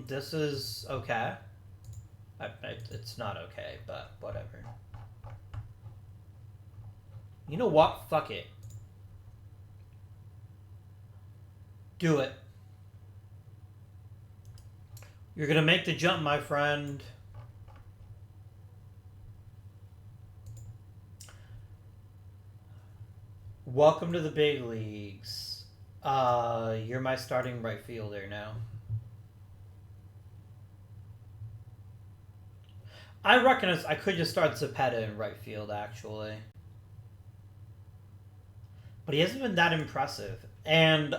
This is okay. It's not okay, but whatever. You know what? Fuck it. Do it. You're gonna make the jump, my friend. Welcome to the big leagues. You're my starting right fielder now. I reckon I could just start Zepeda in right field, actually. But he hasn't been that impressive. And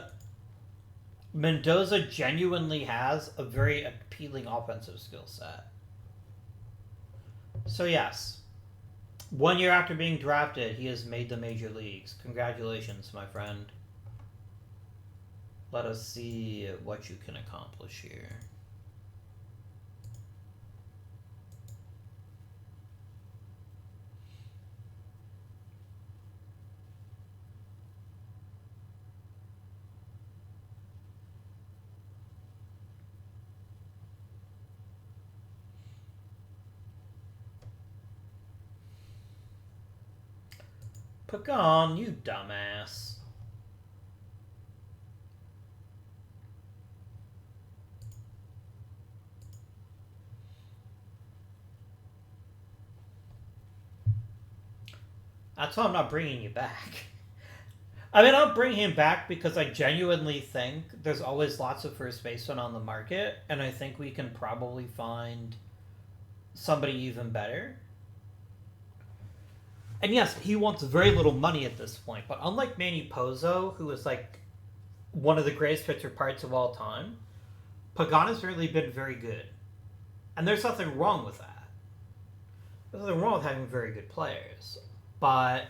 Mendoza genuinely has a very appealing offensive skill set. So yes, 1 year after being drafted, he has made the major leagues. Congratulations, my friend. Let us see what you can accomplish here. Pagan, you dumbass. That's why I'm not bringing you back. I mean, I'll bring him back because I genuinely think there's always lots of first basemen on the market, and I think we can probably find somebody even better. And yes, he wants very little money at this point, but unlike Manny Pozo, who is like one of the greatest Pittsburgh Pirates of all time, Pagan has really been very good. And there's nothing wrong with that. There's nothing wrong with having very good players. But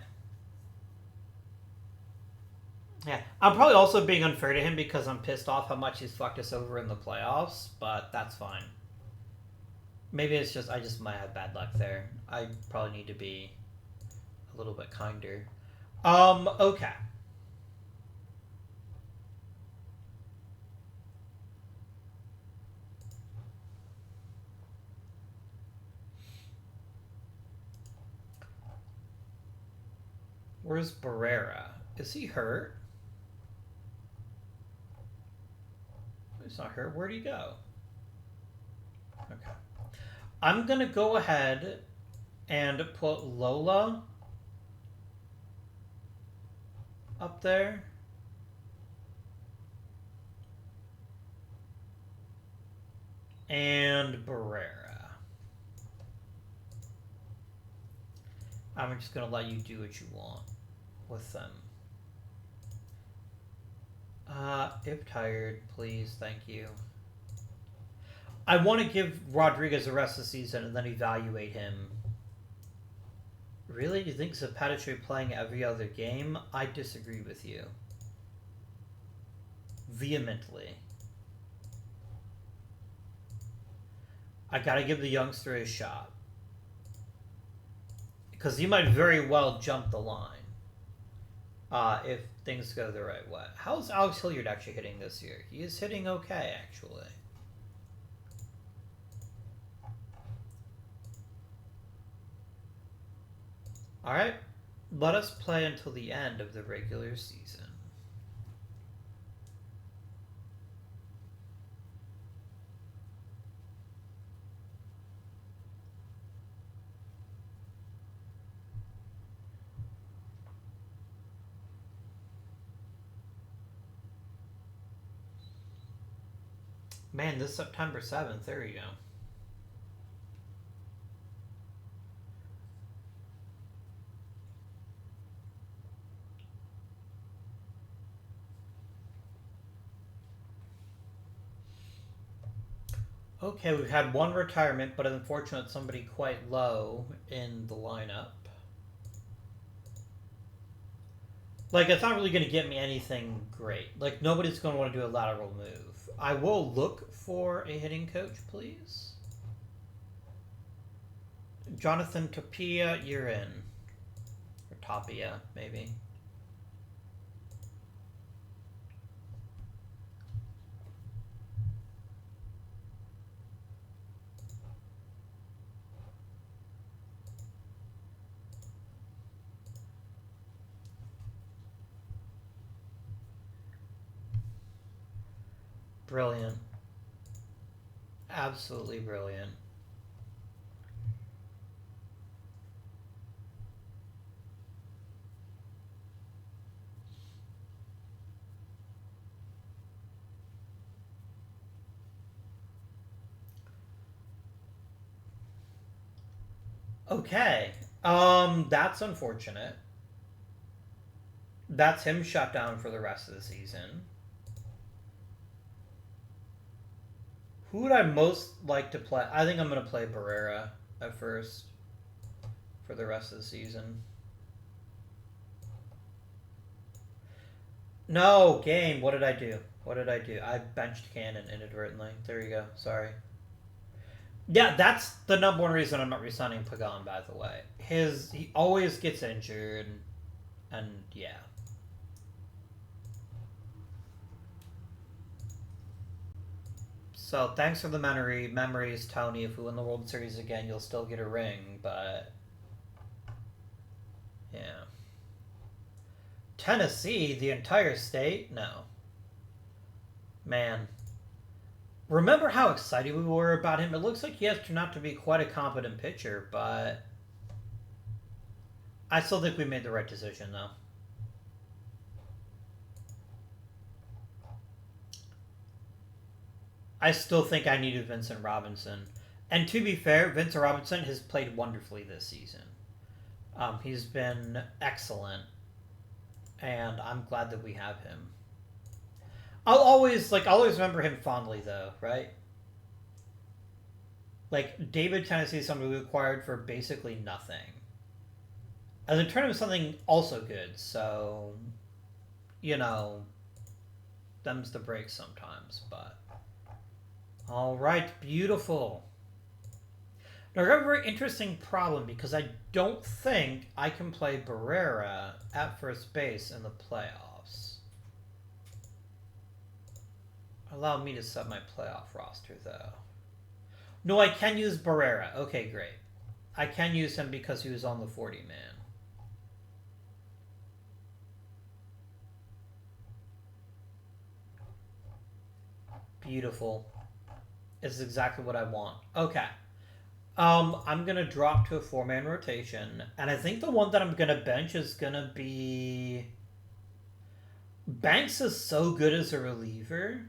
yeah, I'm probably also being unfair to him because I'm pissed off how much he's fucked us over in the playoffs, but that's fine. Maybe it's just, I just might have bad luck there. I probably need to be a little bit kinder. Okay. Where's Barrera? Is he hurt? He's not hurt. Where'd he go? Okay. I'm going to go ahead and put Lola up there. And Barrera. I'm just going to let you do what you want with them. If tired, please, thank you. I want to give Rodriguez the rest of the season and then evaluate him. Really? Do you think Zapata should be playing every other game? I disagree with you. Vehemently. I gotta give the youngster a shot. Because he might very well jump the line. If things go the right way. How's Alex Hilliard actually hitting this year? He is hitting okay, actually. Alright, let us play until the end of the regular season. Man, this September 7th, there you go. Okay, we've had one retirement, but unfortunately somebody quite low in the lineup. Like, it's not really going to get me anything great. Like, nobody's going to want to do a lateral move. I will look for a hitting coach, please. Jonathan Tapia, you're in. Or Tapia, maybe. Brilliant. Absolutely brilliant. Okay. That's unfortunate. That's him shut down for the rest of the season. Who would I most like to play? I think I'm going to play Barrera at first for the rest of the season. No, game. What did I do? What did I do? I benched Cannon inadvertently. There you go. Sorry. Yeah, that's the number one reason I'm not re-signing Pagan, by the way. He always gets injured, and yeah. So thanks for the memories, Tony. If we win the World Series again, you'll still get a ring, but yeah. Tennessee, the entire state? No. Man. Remember how excited we were about him? It looks like he has turned out to be quite a competent pitcher, but I still think we made the right decision, though. I still think I needed Vincent Robinson. And to be fair, Vincent Robinson has played wonderfully this season. He's been excellent, and I'm glad that we have him. I'll always remember him fondly, though, right? Like, David Tennessee is somebody we acquired for basically nothing. And then turned into something also good, so, you know, them's the breaks sometimes, but... Alright, beautiful. Now, I have a very interesting problem because I don't think I can play Barrera at first base in the playoffs. Allow me to set my playoff roster, though. No, I can use Barrera. Okay, great. I can use him because he was on the 40-man. Beautiful. This is exactly what I want. Okay. I'm going to drop to a 4-man rotation. And I think the one that I'm going to bench is going to be... Banks is so good as a reliever.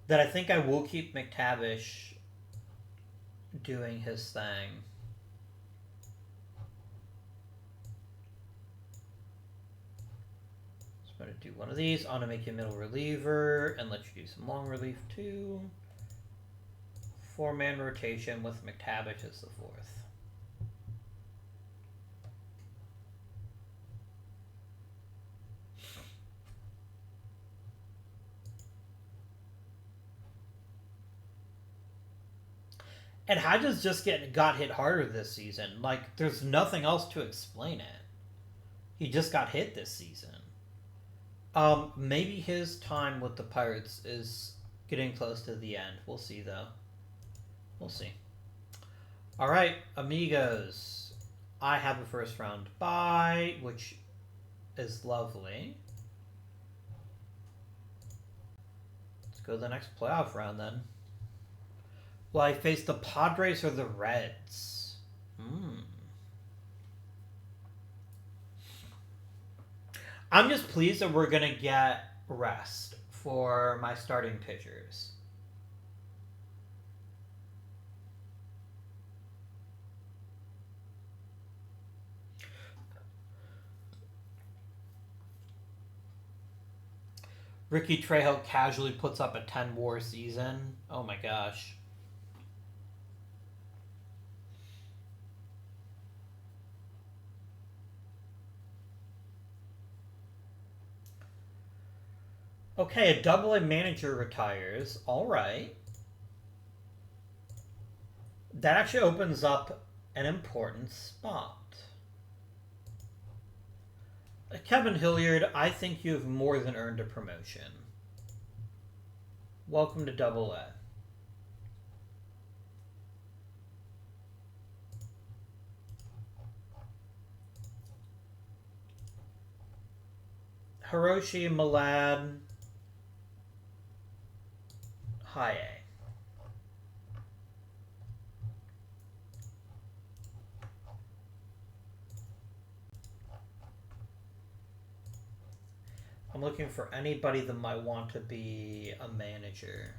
That I think I will keep McTavish doing his thing. So I'm going to do one of these. I'm going to make you a middle reliever and let you do some long relief too. 4-man rotation with McTavish as the 4th. And Hodges just got hit harder this season. Like, there's nothing else to explain it. He just got hit this season. Maybe his time with the Pirates is getting close to the end. We'll see, though. We'll see. All right, amigos. I have a first round bye, which is lovely. Let's go to the next playoff round, then. Will I face the Padres or the Reds? I'm just pleased that we're going to get rest for my starting pitchers. Ricky Trejo casually puts up a 10-WAR season. Oh my gosh. Okay, a double-A manager retires. All right. That actually opens up an important spot. Kevin Hilliard, I think you have more than earned a promotion. Welcome to Double-A. Hiroshi Malad, High A. I'm looking for anybody that might want to be a manager.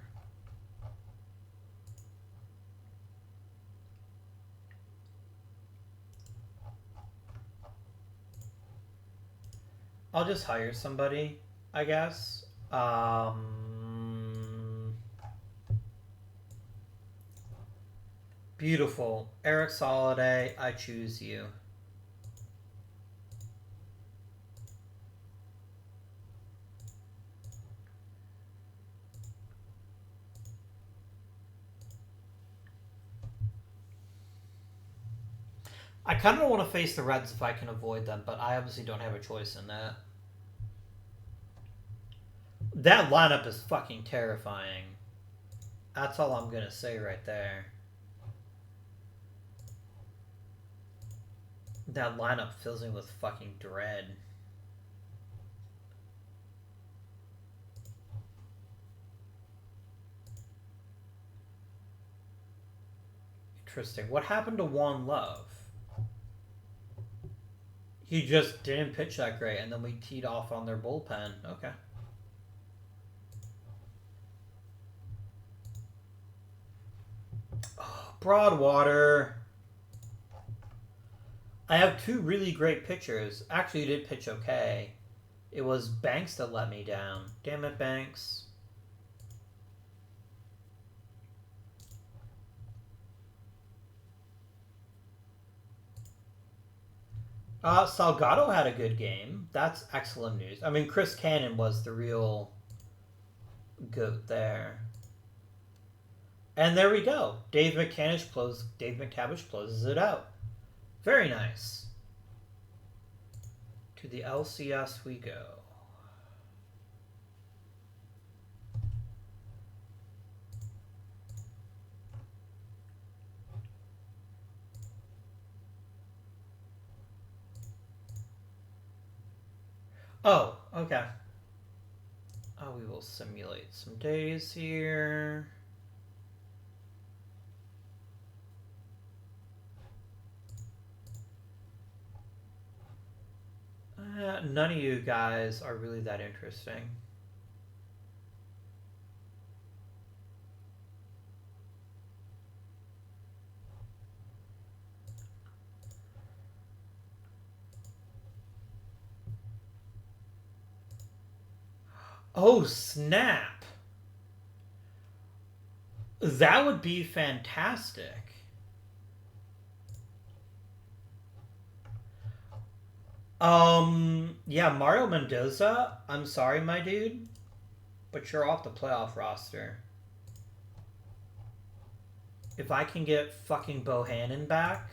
I'll just hire somebody, I guess. Beautiful. Eric Soliday, I choose you. I kind of don't want to face the Reds if I can avoid them, but I obviously don't have a choice in that. That lineup is fucking terrifying. That's all I'm going to say right there. That lineup fills me with fucking dread. Interesting. What happened to Juan Love? He just didn't pitch that great, and then we teed off on their bullpen. Okay. Oh, Broadwater. I have two really great pitchers. Actually, you did pitch okay. It was Banks that let me down. Damn it, Banks. Salgado had a good game. That's excellent news. I mean, Chris Cannon was the real goat there. And there we go. Dave McTavish closes it out. Very nice. To the LCS we go. Oh, okay. Oh, we will simulate some days here. None of you guys are really that interesting. Oh, snap. That would be fantastic. Yeah, Mario Mendoza, I'm sorry, my dude, but you're off the playoff roster. If I can get fucking Bohannon back,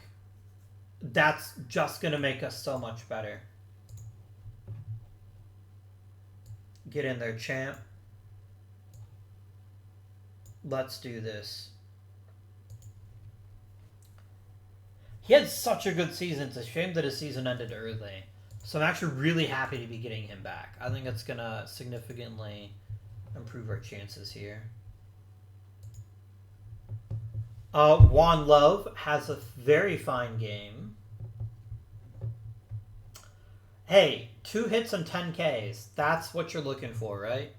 that's just gonna make us so much better. Get in there, champ. Let's do this. He had such a good season. It's a shame that his season ended early. So I'm actually really happy to be getting him back. I think it's going to significantly improve our chances here. Juan Love has a very fine game. Hey, 2 hits and 10 Ks. That's what you're looking for, right?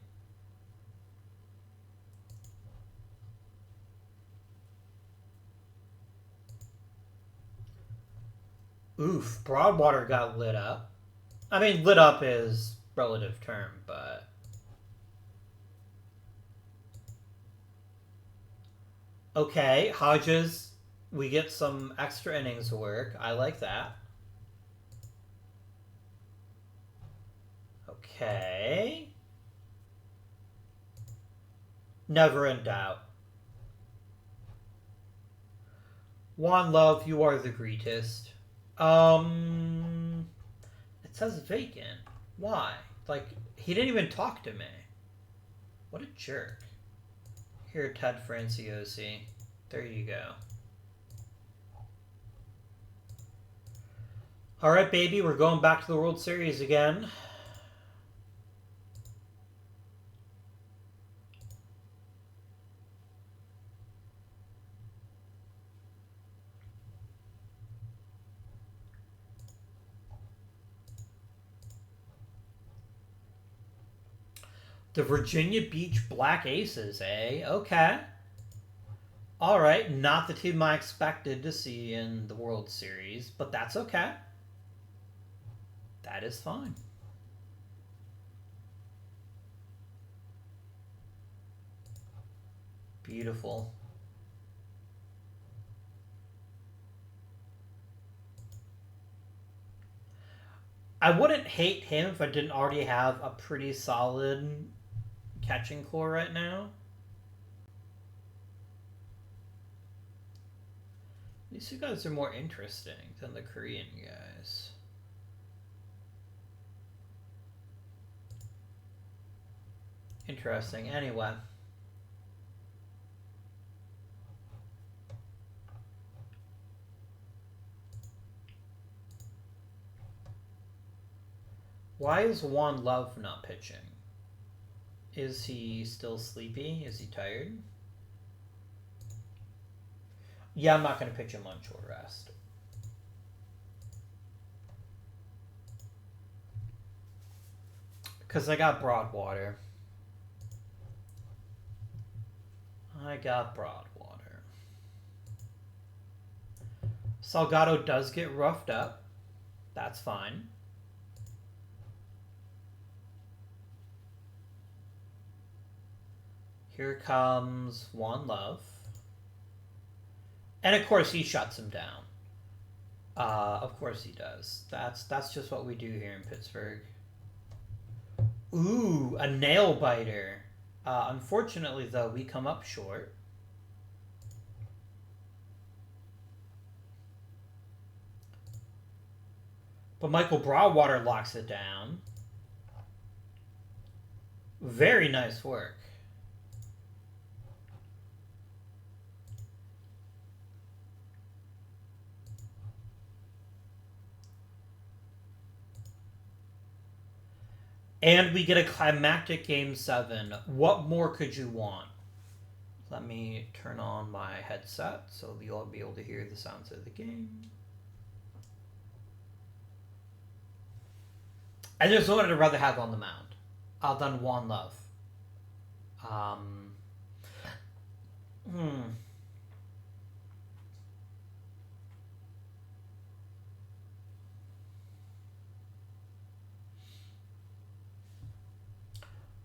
Oof, Broadwater got lit up. I mean, lit up is relative term, but... Okay, Hodges, we get some extra innings work. I like that. Okay. Never in doubt. Juan Love, you are the greatest. It says vacant. Why? Like, he didn't even talk to me. What a jerk. Here, Ted Franciosi. There you go. Alright, baby, we're going back to the World Series again. The Virginia Beach Black Aces, eh? Okay. Alright, not the team I expected to see in the World Series, but that's okay. That is fine. Beautiful. I wouldn't hate him if I didn't already have a pretty solid catching core right now. These two guys are more interesting than the Korean guys. Interesting. Anyway. Why is Juan Love not pitching? Is he still sleepy? Is he tired? Yeah, I'm not going to pitch him on short rest. Because I got Broadwater. Salgado does get roughed up. That's fine. Here comes Juan Love. And of course he shuts him down. Of course he does. That's just what we do here in Pittsburgh. Ooh, a nail biter. Unfortunately, though, we come up short. But Michael Broadwater locks it down. Very nice work. And we get a climactic Game 7. What more could you want? Let me turn on my headset so you'll be able to hear the sounds of the game. And there's no one I'd rather have on the mound than Juan Love.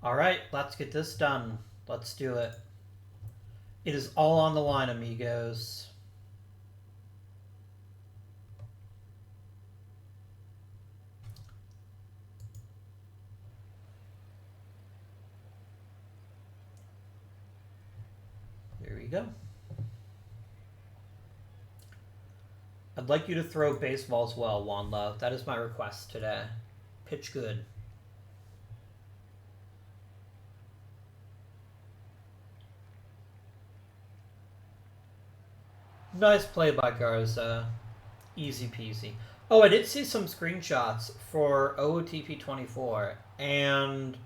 All right, let's get this done. Let's do it. It is all on the line, amigos. There we go. I'd like you to throw baseballs well, Juan Love. That is my request today. Pitch good. Nice play by Garza. Easy peasy. Oh, I did see some screenshots for OOTP 24, and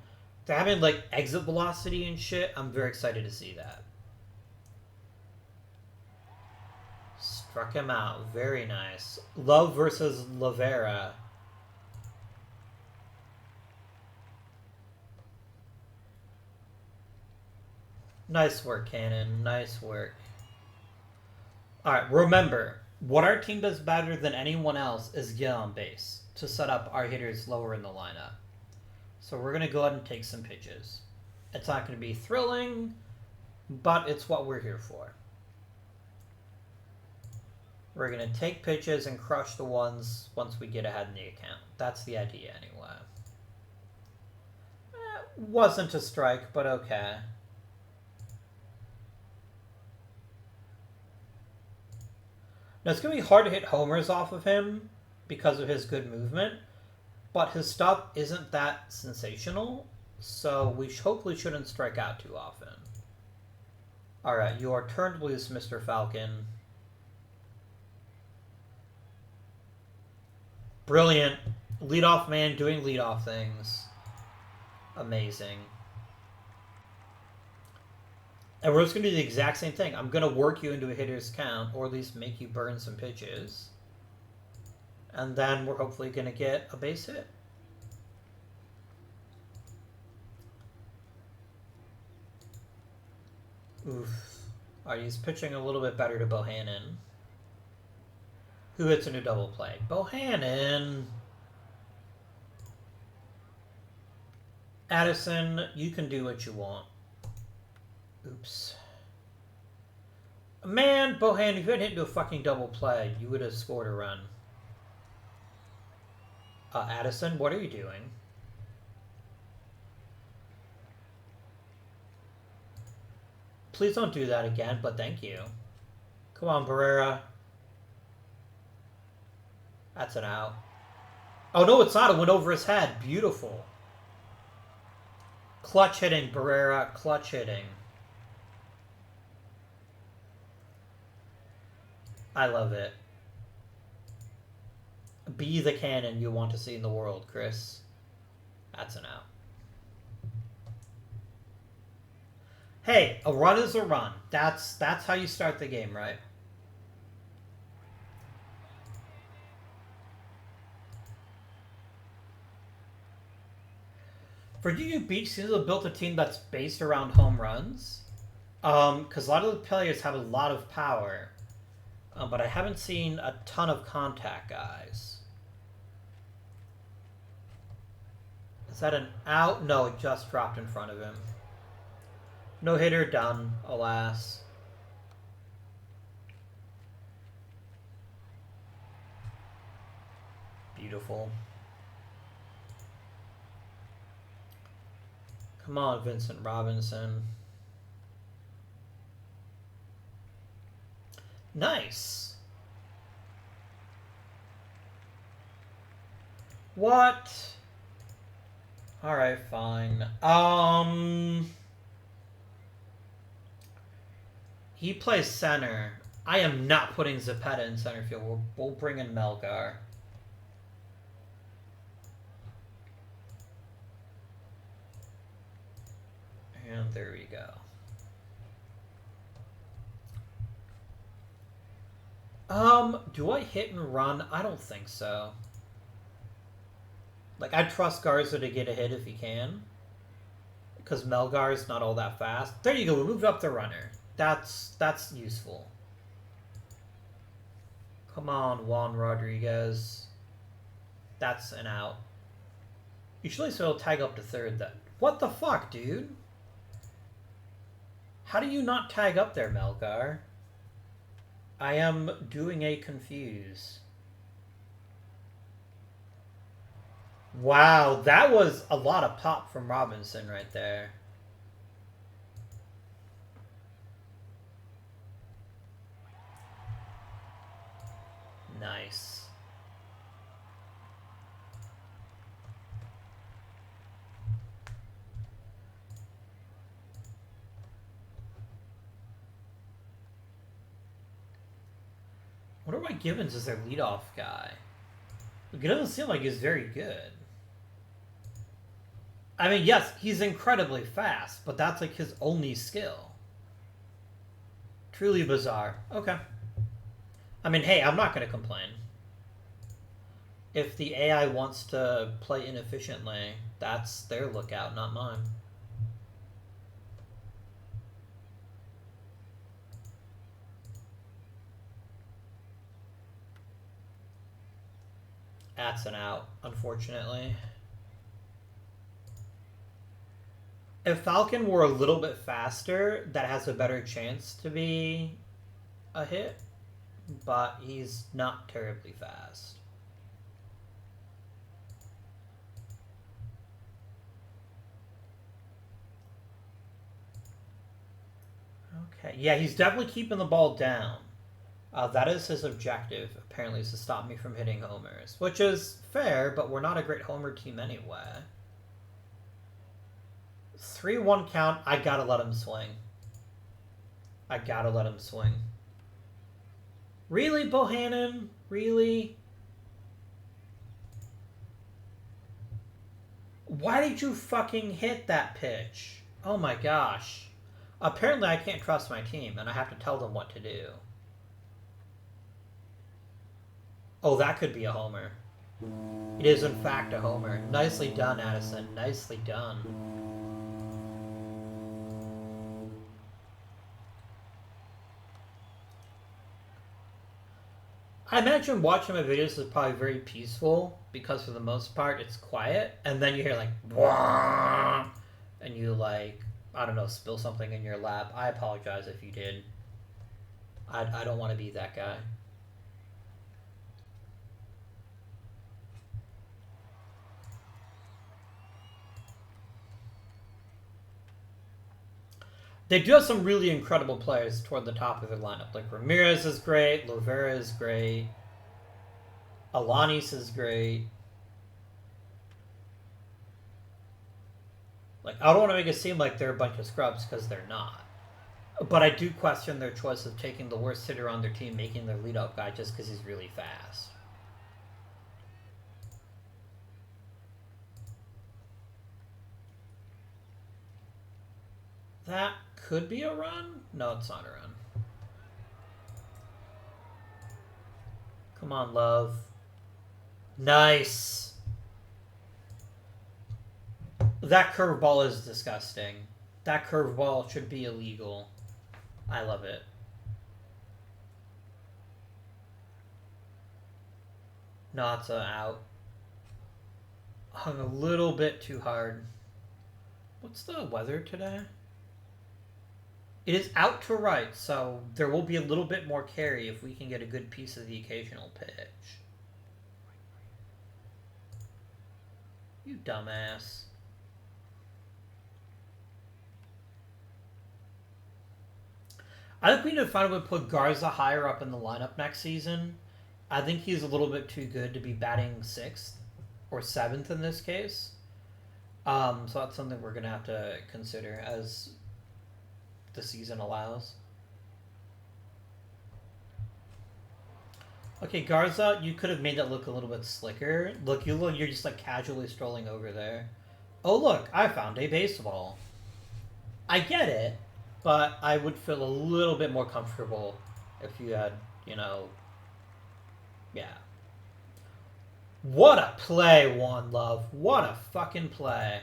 they're having like exit velocity and shit. I'm very excited to see that. Struck him out. Very nice. Love versus Lavera. Nice work, Cannon. Nice work. Alright, remember, what our team does better than anyone else is get on base to set up our hitters lower in the lineup. So we're going to go ahead and take some pitches. It's not going to be thrilling, but it's what we're here for. We're going to take pitches and crush the ones once we get ahead in the account. That's the idea anyway. Wasn't a strike, but okay. Now, it's going to be hard to hit homers off of him because of his good movement, but his stuff isn't that sensational, so we hopefully shouldn't strike out too often. All right, you are turned loose, Mr. Falcon. Brilliant. Leadoff man doing leadoff things. Amazing. And we're just going to do the exact same thing. I'm going to work you into a hitter's count, or at least make you burn some pitches. And then we're hopefully going to get a base hit. Oof. Alright, he's pitching a little bit better to Bohannon, who hits into double play. Bohannon! Addison, you can do what you want. Oops. Man, Bohannon, if you hadn't hit into a fucking double play, you would have scored a run. Addison, what are you doing? Please don't do that again, but thank you. Come on, Barrera. That's an out. Oh, no, it's not. It went over his head. Beautiful. Clutch hitting, Barrera. Clutch hitting. I love it. Be the cannon you want to see in the world, Chris. That's an out. Hey, a run is a run. That's how you start the game, right? Virginia Beach seems to have built a team that's based around home runs. Because a lot of the players have a lot of power. But I haven't seen a ton of contact guys. Is that an out? No, it just dropped in front of him. No hitter, done, alas. Beautiful. Come on, Vincent Robinson. Nice. What? Alright, fine. He plays center. I am not putting Zepeda in center field. We'll bring in Melgar. And there we go. Do I hit and run? I don't think so. Like, I trust Garza to get a hit if he can. Because Melgar is not all that fast. There you go, we moved up the runner. That's useful. Come on, Juan Rodriguez. That's an out. Usually so he'll tag up to third then. What the fuck, dude? How do you not tag up there, Melgar? I am doing a confuse. Wow, that was a lot of pop from Robinson right there. Nice. I wonder why Gibbons is their leadoff guy. It doesn't seem like he's very good. I mean, yes, he's incredibly fast, but that's like his only skill. Truly bizarre. Okay. I mean, hey, I'm not going to complain. If the AI wants to play inefficiently, that's their lookout, not mine. That's an out, unfortunately. If Falcon were a little bit faster, that has a better chance to be a hit, but he's not terribly fast. Okay, yeah, he's definitely keeping the ball down. That is his objective, apparently, is to stop me from hitting homers, which is fair, but we're not a great homer team anyway. 3-1 count. I gotta let him swing. I gotta let him swing. Really, Bohannon? Really? Why did you fucking hit that pitch? Oh my gosh. Apparently I can't trust my team, and I have to tell them what to do. Oh, that could be a homer. It is, in fact, a homer. Nicely done, Addison. Nicely done. I imagine watching my videos is probably very peaceful, because for the most part, it's quiet, and then you hear, like, Wah! And you, like, I don't know, spill something in your lap. I apologize if you did. I don't want to be that guy. They do have some really incredible players toward the top of their lineup. Like, Ramirez is great, Lovera is great, Alanis is great. Like, I don't want to make it seem like they're a bunch of scrubs, because they're not. But I do question their choice of taking the worst hitter on their team, making their leadoff guy just because he's really fast. That could be a run? No, it's not a run. Come on, love. Nice. That curveball is disgusting. That curveball should be illegal. I love it. No, it's out. Hung a little bit too hard. What's the weather today? It is out to right, so there will be a little bit more carry if we can get a good piece of the occasional pitch. You dumbass. I think we need to find a way to put Garza higher up in the lineup next season. I think he's a little bit too good to be batting 6th or 7th in this case. So that's something we're going to have to consider as the season allows. Okay, Garza, you could have made that look a little bit slicker. Look, you're just like casually strolling over there. Oh, look, I found a baseball. I get it, but I would feel a little bit more comfortable if you had, you know, yeah. What a play, One Love. What a fucking play.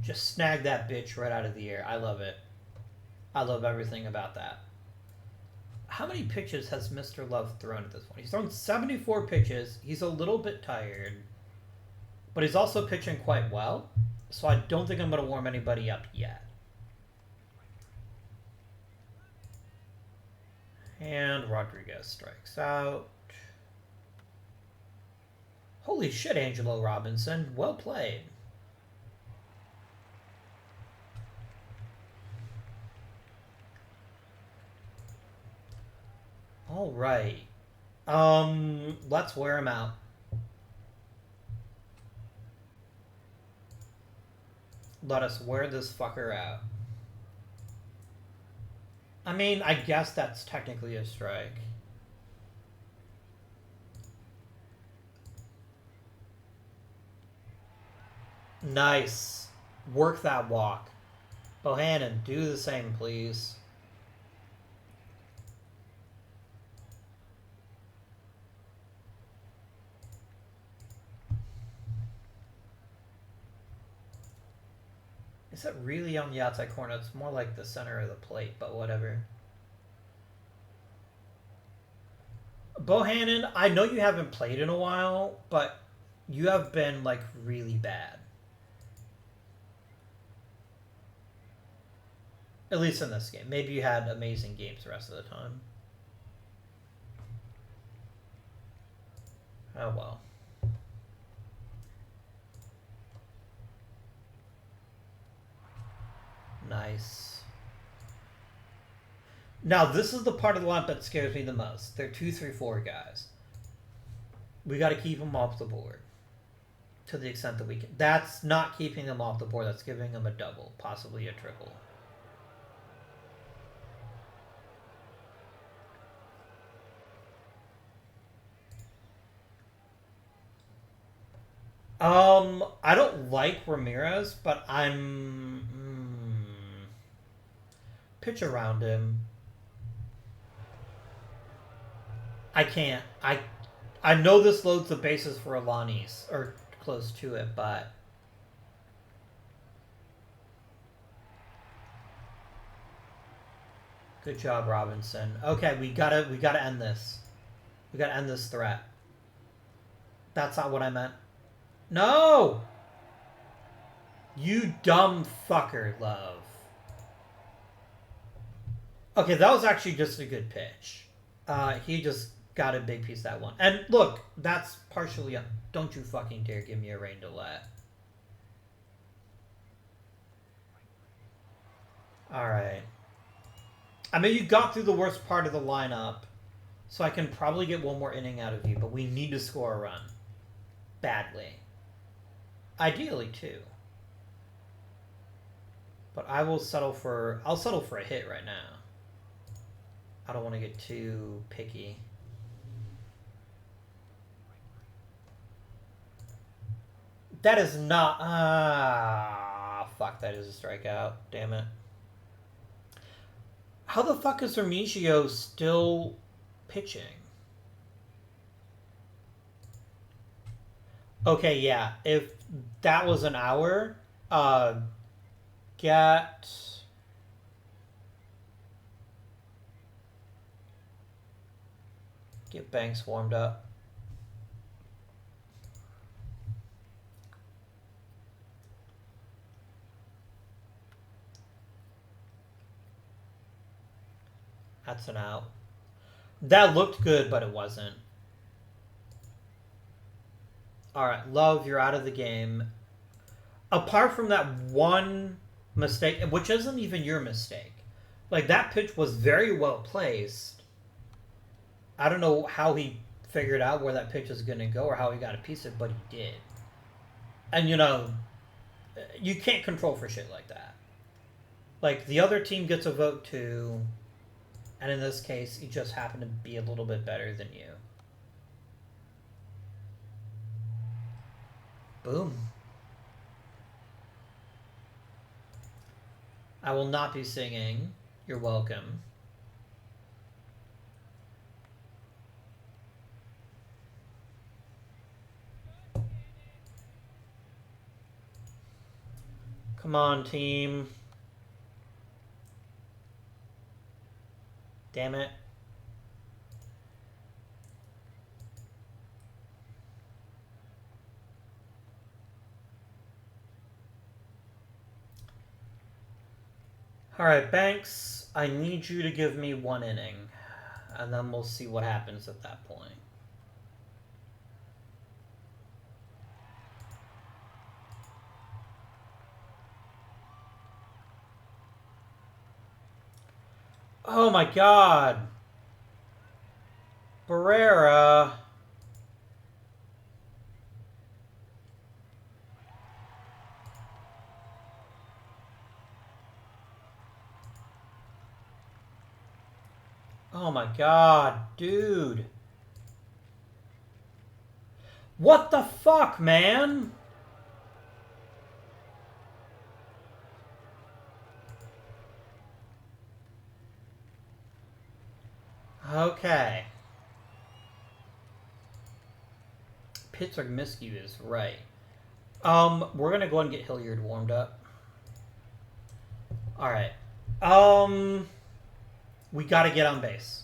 Just snag that bitch right out of the air. I love it. I love everything about that. How many pitches has Mr. Love thrown at this point? He's thrown 74 pitches. He's a little bit tired. But he's also pitching quite well. So I don't think I'm going to warm anybody up yet. And Rodriguez strikes out. Holy shit, Angelo Robinson. Well played. All right. Let's wear him out. Let us wear this fucker out. I mean, I guess that's technically a strike. Nice. Work that walk. Bohannon, do the same, please. Is it really on the outside corner? It's more like the center of the plate, but whatever. Bohannon, I know you haven't played in a while, but you have been, like, really bad. At least in this game. Maybe you had amazing games the rest of the time. Oh, well. Nice. Now, this is the part of the lineup that scares me the most. They're 2, 3, 4 guys. We got to keep them off the board. To the extent that we can. That's not keeping them off the board. That's giving them a double. Possibly a triple. I don't like Ramirez, but I'm... Pitch around him. I can't. I know this loads the bases for Alani's, or close to it, but... Good job, Robinson. Okay, we gotta end this. We gotta end this threat. That's not what I meant. No! You dumb fucker, Love. Okay, that was actually just a good pitch. He just got a big piece of that one. And look, that's partially... Don't you fucking dare give me a rain delay. Alright. I mean, you got through the worst part of the lineup, so I can probably get one more inning out of you, but we need to score a run. Badly. Ideally, too. But I will settle for... I'll settle for a hit right now. I don't want to get too picky. That is not... fuck, that is a strikeout. Damn it. How the fuck is Remigio still pitching? Okay, yeah. If that was an hour, Uh, get Banks warmed up. That's an out. That looked good, but it wasn't. Alright, Love, you're out of the game. Apart from that one mistake, which isn't even your mistake. Like, that pitch was very well placed. I don't know how he figured out where that pitch was going to go or how he got a piece of it, but he did. And, you know, you can't control for shit like that. Like, the other team gets a vote too, and in this case, he just happened to be a little bit better than you. Boom. I will not be singing. You're welcome. Come on, team. Damn it. Alright, Banks, I need you to give me one inning. And then we'll see what happens at that point. Oh my god. Barrera. Oh my god, dude. What the fuck, man? Okay. Pittsburgh Miscue is right. We're gonna go ahead and get Hilliard warmed up. Alright. We gotta get on base.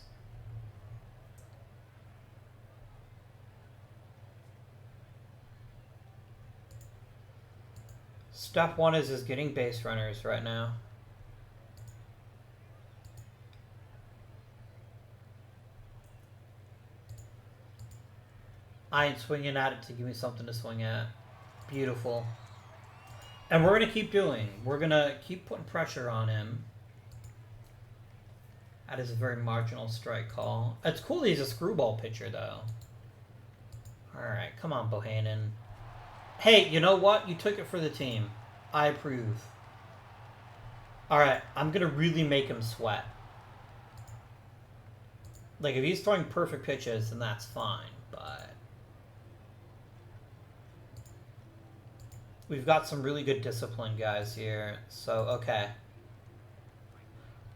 Step one is getting base runners right now. I ain't swinging at it to give me something to swing at. Beautiful. And we're going to keep doing. We're going to keep putting pressure on him. That is a very marginal strike call. It's cool that he's a screwball pitcher, though. Alright, come on, Bohannon. Hey, you know what? You took it for the team. I approve. Alright, I'm going to really make him sweat. Like, if he's throwing perfect pitches, then that's fine, but... We've got some really good discipline guys here, so okay.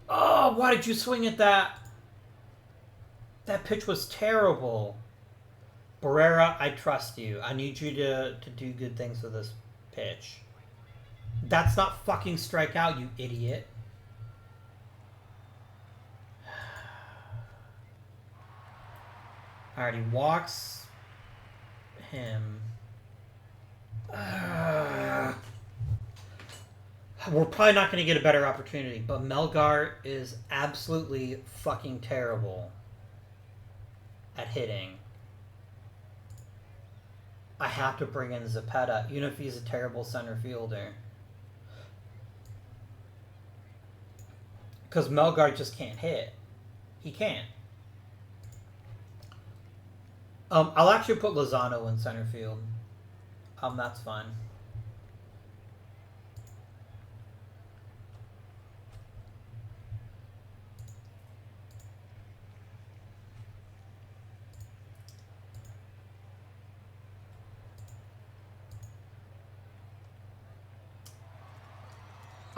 Oh, why did you swing at that? That pitch was terrible. Barrera, I trust you. I need you to do good things with this pitch. That's not fucking strike out, you idiot. Alright, he walks him. We're probably not going to get a better opportunity, but Melgar is absolutely fucking terrible at hitting. I have to bring in Zepeda, even if he's a terrible center fielder. Because Melgar just can't hit. He can't. I'll actually put Lozano in center field. That's fine.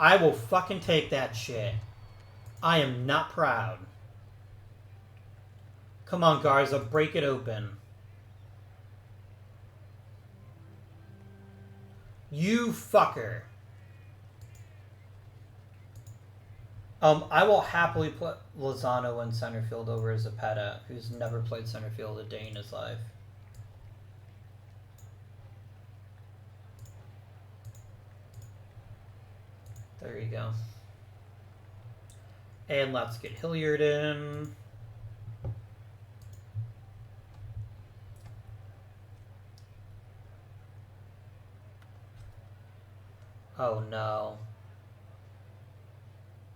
I will fucking take that shit. I am not proud. Come on, Garza, break it open. You fucker. I will happily put Lozano in center field over Zapata, who's never played center field a day in his life. There you go. And let's get Hilliard in. Oh no.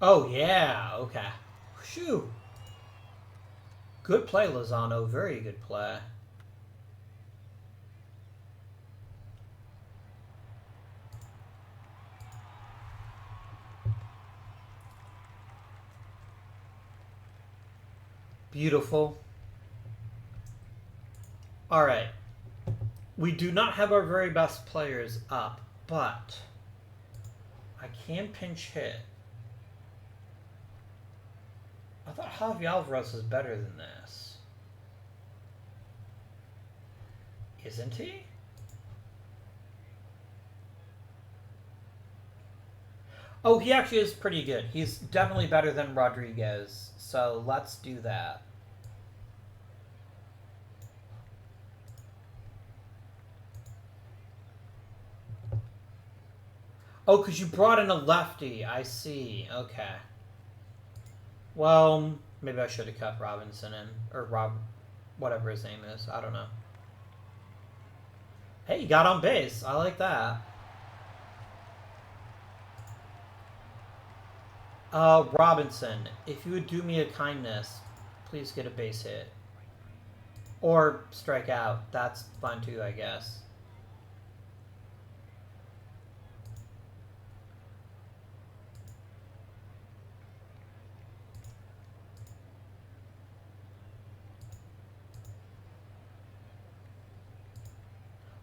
Oh yeah, okay. Shoo. Good play, Lozano. Very good play. Beautiful. Alright. We do not have our very best players up, but I can pinch hit. I thought Javi Alvarez was better than this. Isn't he? Oh, he actually is pretty good. He's definitely better than Rodriguez. So let's do that. Oh, because you brought in a lefty. I see. Okay. Well, maybe I should have kept Robinson in. Or whatever his name is. I don't know. Hey, he got on base. I like that. Robinson, if you would do me a kindness, please get a base hit. Or strike out. That's fine too, I guess.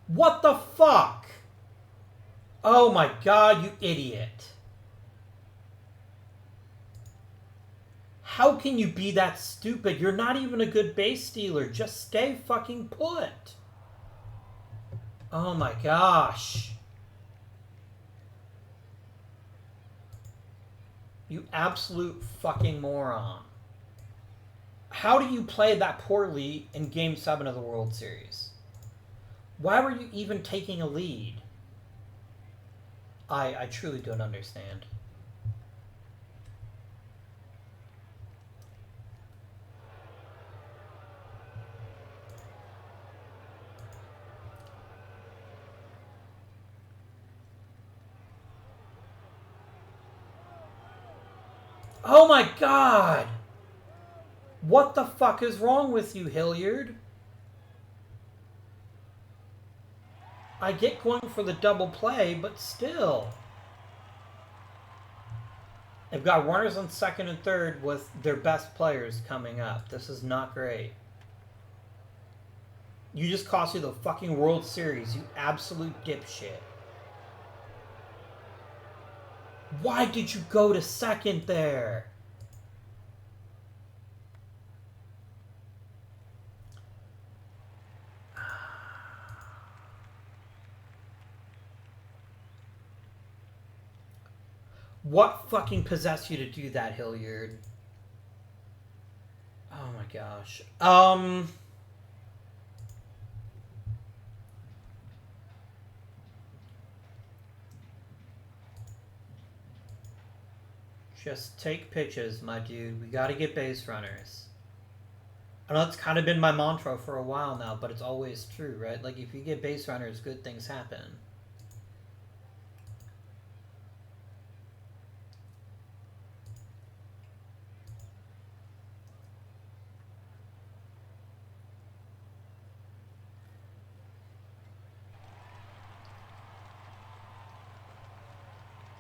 What the fuck? Oh my god, you idiot. How can you be that stupid? You're not even a good base stealer. Just stay fucking put. Oh my gosh. You absolute fucking moron. How do you play that poorly in Game 7 of the World Series? Why were you even taking a lead? I truly don't understand. Oh my god! What the fuck is wrong with you, Hilliard? I get going for the double play, but still. They've got runners on second and third with their best players coming up. This is not great. You just cost you the fucking World Series, you absolute dipshit. Why did you go to second there? What fucking possessed you to do that, Hilliard? Oh my gosh. Just take pitches, my dude. We gotta get base runners. I know it's kind of been my mantra for a while now, but it's always true, right? Like, if you get base runners, good things happen.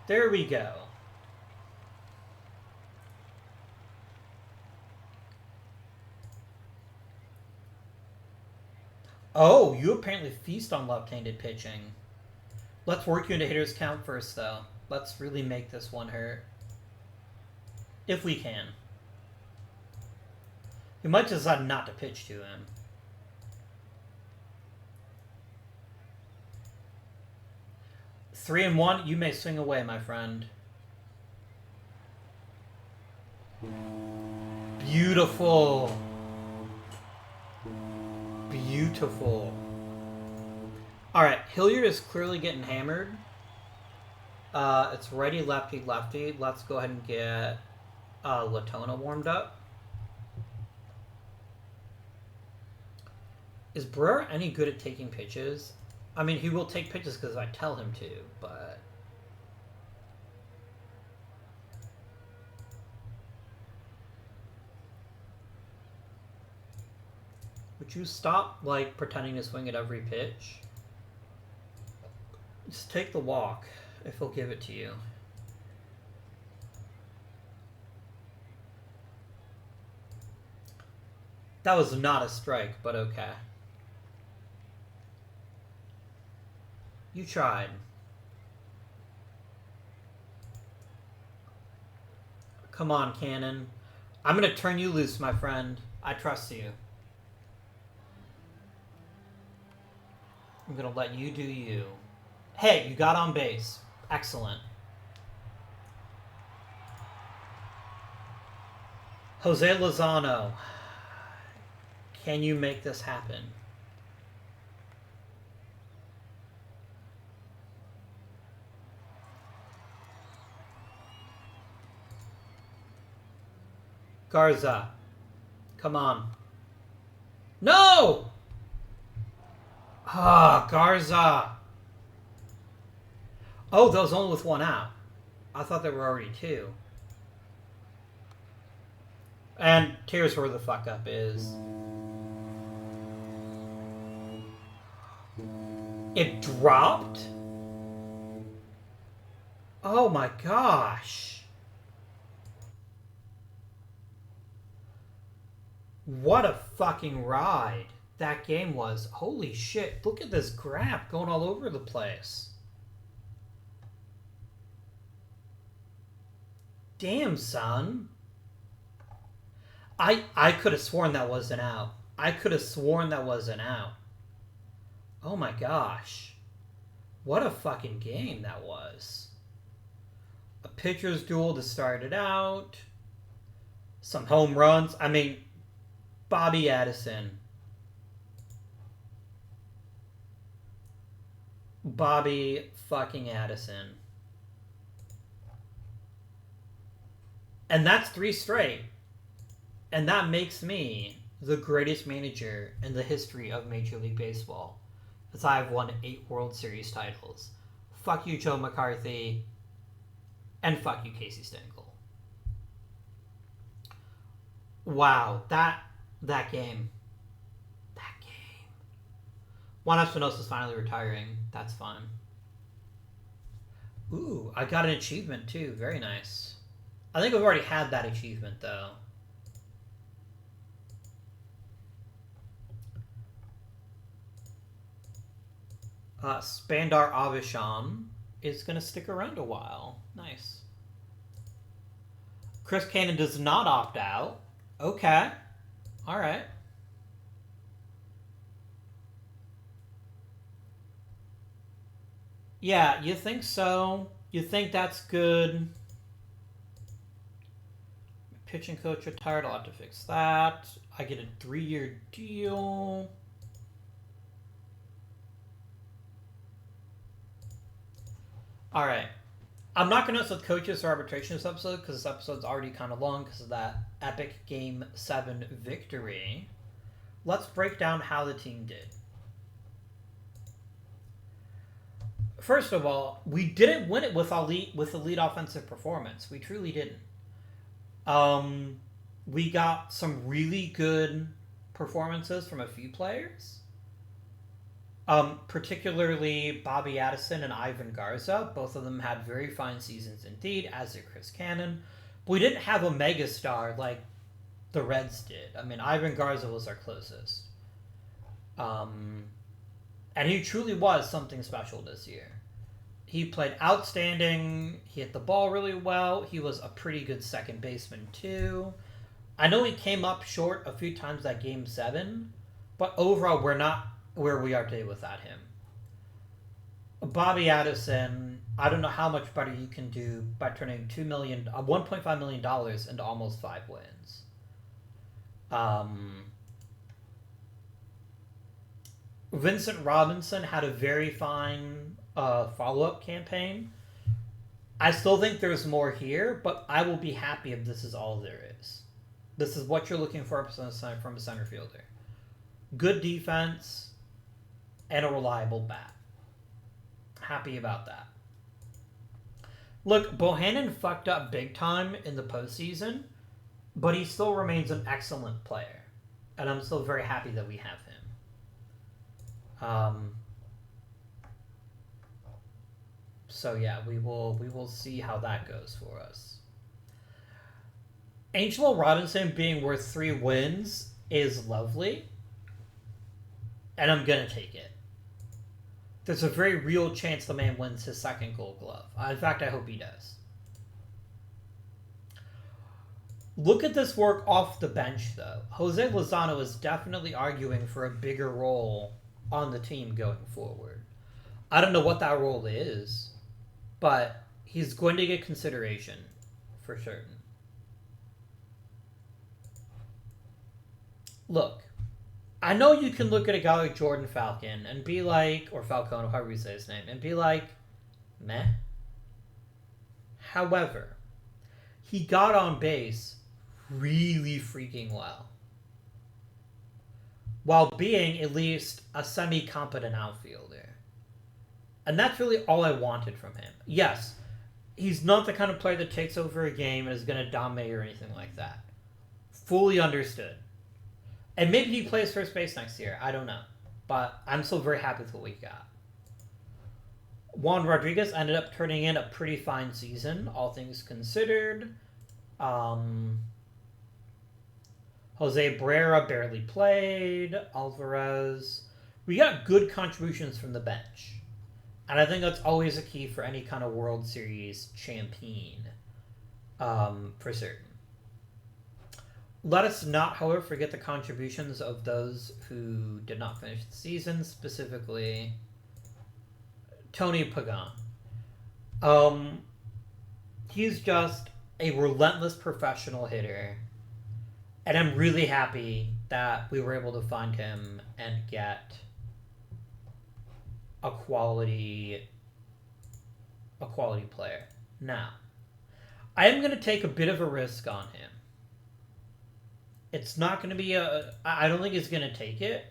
There we go. Oh, you apparently feast on left-handed pitching. Let's work you into hitter's count first, though. Let's really make this one hurt. If we can. You might decide not to pitch to him. – 3-1, you may swing away, my friend. Beautiful. Beautiful. Alright, Hilliard is clearly getting hammered. It's righty, lefty, lefty. Let's go ahead and get Latona warmed up. Is Brewer any good at taking pitches? I mean, he will take pitches because I tell him to, but... Would you stop, like, pretending to swing at every pitch? Just take the walk, if he'll give it to you. That was not a strike, but okay. You tried. Come on, Cannon. I'm gonna turn you loose, my friend. I trust you. I'm gonna let you do you. Hey, you got on base. Excellent. Jose Lozano. Can you make this happen? Garza. Come on. No! Ah, Garza. Oh, that was only with one out. I thought there were already two. And here's where the fuck up is. It dropped? Oh my gosh. What a fucking ride that game was. Holy shit. Look at this graph going all over the place. Damn, son. I could have sworn that wasn't out. I could have sworn that wasn't out. Oh my gosh. What a fucking game that was. A pitcher's duel to start it out. Some home runs. I mean, Bobby Addison. Bobby fucking Addison. And that's 3 straight. And that makes me the greatest manager in the history of Major League Baseball. As I've won 8 World Series titles. Fuck you, Joe McCarthy. And fuck you, Casey Stengel. Wow, that game. That game. Juan Espinosa's finally retiring. That's fun. Ooh, I got an achievement too. Very nice. I think I've already had that achievement though. Spandar Avisham is going to stick around a while. Nice. Chris Cannon does not opt out. Okay. All right. Yeah, you think so? You think that's good? Pitching coach retired. I'll have to fix that. I get a 3-year deal. All right. I'm not going to mess with coaches or arbitration this episode because this episode's already kind of long because of that epic Game 7 victory. Let's break down how the team did. First of all, we didn't win it with elite offensive performance. We truly didn't. We got some really good performances from a few players. Particularly Bobby Addison and Ivan Garza. Both of them had very fine seasons indeed, as did Chris Cannon. But we didn't have a megastar like the Reds did. I mean, Ivan Garza was our closest. And he truly was something special this year. He played outstanding. He hit the ball really well. He was a pretty good second baseman, too. I know he came up short a few times that Game 7, but overall, we're not where we are today without him. Bobby Addison, I don't know how much better you can do by turning $1.5 million into almost 5 wins. Vincent Robinson had a very fine follow-up campaign. I still think there's more here, but I will be happy if this is all there is. This is what you're looking for from a center fielder. Good defense and a reliable bat. Happy about that. Look, Bohannon fucked up big time in the postseason, but he still remains an excellent player. And I'm still very happy that we have him. So yeah, we will see how that goes for us. Angelo Robinson being worth 3 wins is lovely. And I'm going to take it. There's a very real chance the man wins his second Gold Glove. In fact, I hope he does. Look at this work off the bench, though. Jose Lozano is definitely arguing for a bigger role on the team going forward. I don't know what that role is, but he's going to get consideration for certain. Look, I know you can look at a guy like Jordan Falcon and be like, or Falcone, however you say his name, and be like, meh. However, he got on base really freaking well, while being at least a semi-competent outfielder. And that's really all I wanted from him. Yes, he's not the kind of player that takes over a game and is going to dominate or anything like that. Fully understood. And maybe he plays first base next year. I don't know. But I'm still very happy with what we got. Juan Rodriguez ended up turning in a pretty fine season, all things considered. Jose Barrera barely played. Alvarez. We got good contributions from the bench. And I think that's always a key for any kind of World Series champion. For certain. Let us not, however, forget the contributions of those who did not finish the season, specifically Tony Pagan. He's just a relentless professional hitter, and I'm really happy that we were able to find him and get a quality player. Now, I am going to take a bit of a risk on him. It's not going to be I don't think he's going to take it.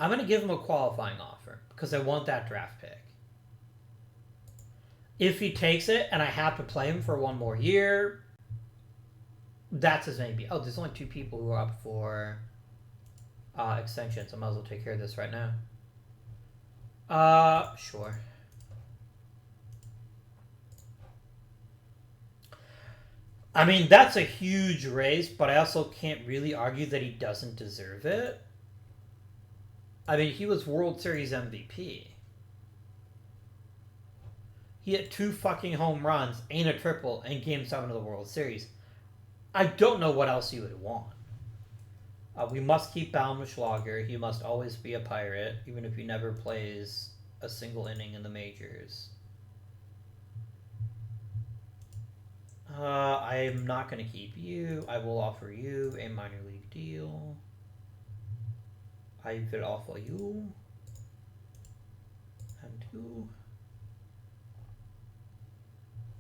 I'm going to give him a qualifying offer because I want that draft pick. If he takes it and I have to play him for one more year, that's his maybe. Oh, there's only 2 people who are up for extensions. I might as well take care of this right now. Sure. I mean, that's a huge raise, but I also can't really argue that he doesn't deserve it. I mean, he was World Series MVP. He hit 2 fucking home runs and a triple in Game 7 of the World Series. I don't know what else you would want. We must keep Baumenschlager. He must always be a Pirate, even if he never plays a single inning in the majors. I am not going to keep you. I will offer you a minor league deal. I will offer you. And you.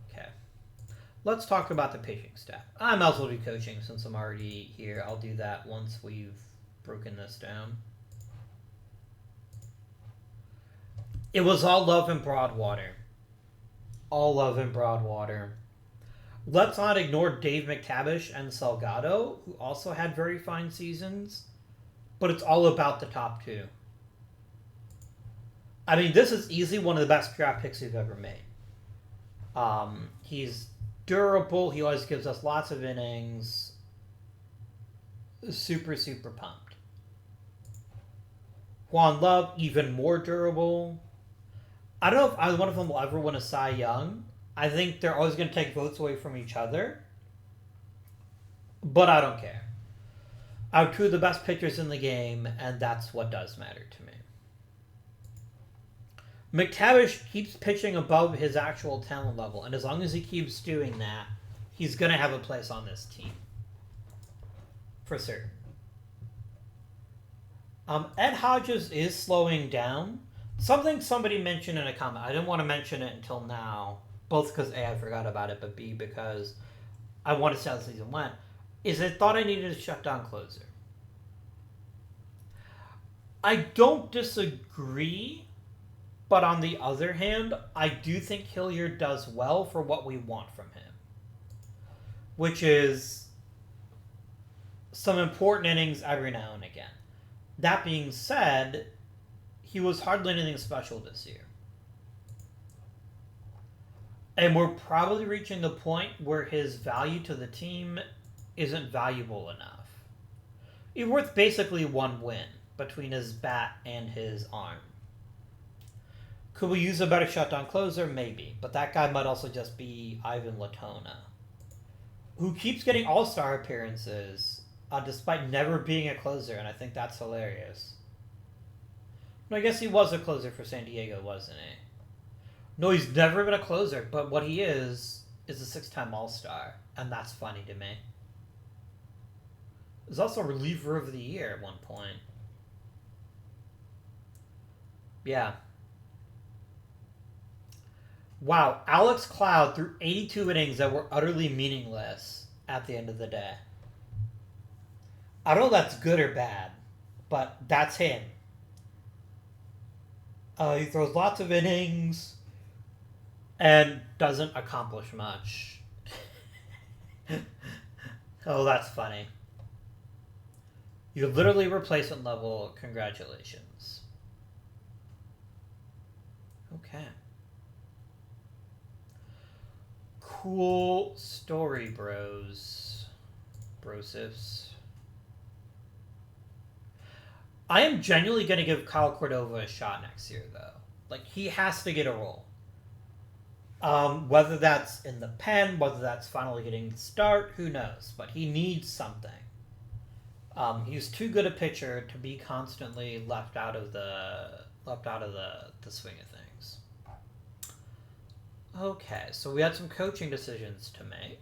Okay. Let's talk about the pitching staff. I might as well do coaching since I'm already here. I'll do that once we've broken this down. It was all love in Broadwater. All love in Broadwater. Let's not ignore Dave McTavish and Salgado, who also had very fine seasons. But it's all about the top 2. I mean, this is easily one of the best draft picks we've ever made. He's durable. He always gives us lots of innings. Super, super pumped. Juan Love, even more durable. I don't know if either one of them will ever win a Cy Young. I think they're always going to take votes away from each other. But I don't care. I'm 2 of the best pitchers in the game, and that's what does matter to me. McTavish keeps pitching above his actual talent level, and as long as he keeps doing that, he's going to have a place on this team. For certain. Ed Hodges is slowing down. Something somebody mentioned in a comment. I didn't want to mention it until now, both because A, I forgot about it, but B, because I want to see how the season went. Is I thought I needed a shutdown closer. I don't disagree, but on the other hand, I do think Hilliard does well for what we want from him, which is some important innings every now and again. That being said, he was hardly anything special this year. And we're probably reaching the point where his value to the team isn't valuable enough. He's worth basically one win between his bat and his arm. Could we use a better shutdown closer? Maybe. But that guy might also just be Ivan Latona, who keeps getting all-star appearances despite never being a closer, and I think that's hilarious. No, I guess he was a closer for San Diego, wasn't he? No, he's never been a closer, but what he is a 6-time all-star, and that's funny to me. He was also reliever of the year at one point. Yeah. Wow, Alex Cloud threw 82 innings that were utterly meaningless at the end of the day. I don't know if that's good or bad, but that's him. He throws lots of innings and doesn't accomplish much. Oh, that's funny. You're literally replacement level. Congratulations. Okay. Cool story, bros. Brosifs. I am genuinely going to give Kyle Cordova a shot next year, though. Like, he has to get a role. Whether that's in the pen, whether that's finally getting the start, who knows? But he needs something. He's too good a pitcher to be constantly left out of the swing of things. Okay, so we had some coaching decisions to make.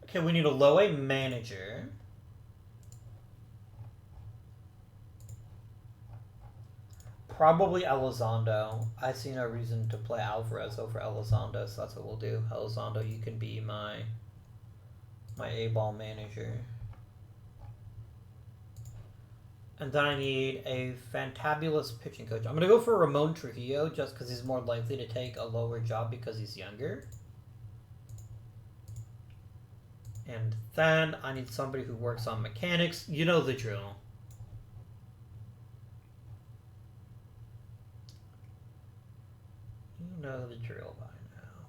Okay, we need a low A manager. Probably Elizondo. I see no reason to play Alvarez over Elizondo, so that's what we'll do. Elizondo, you can be my A-ball manager. And then I need a fantabulous pitching coach. I'm going to go for Ramon Trujillo just because he's more likely to take a lower job because he's younger. And then I need somebody who works on mechanics. You know the drill. You know the drill by now.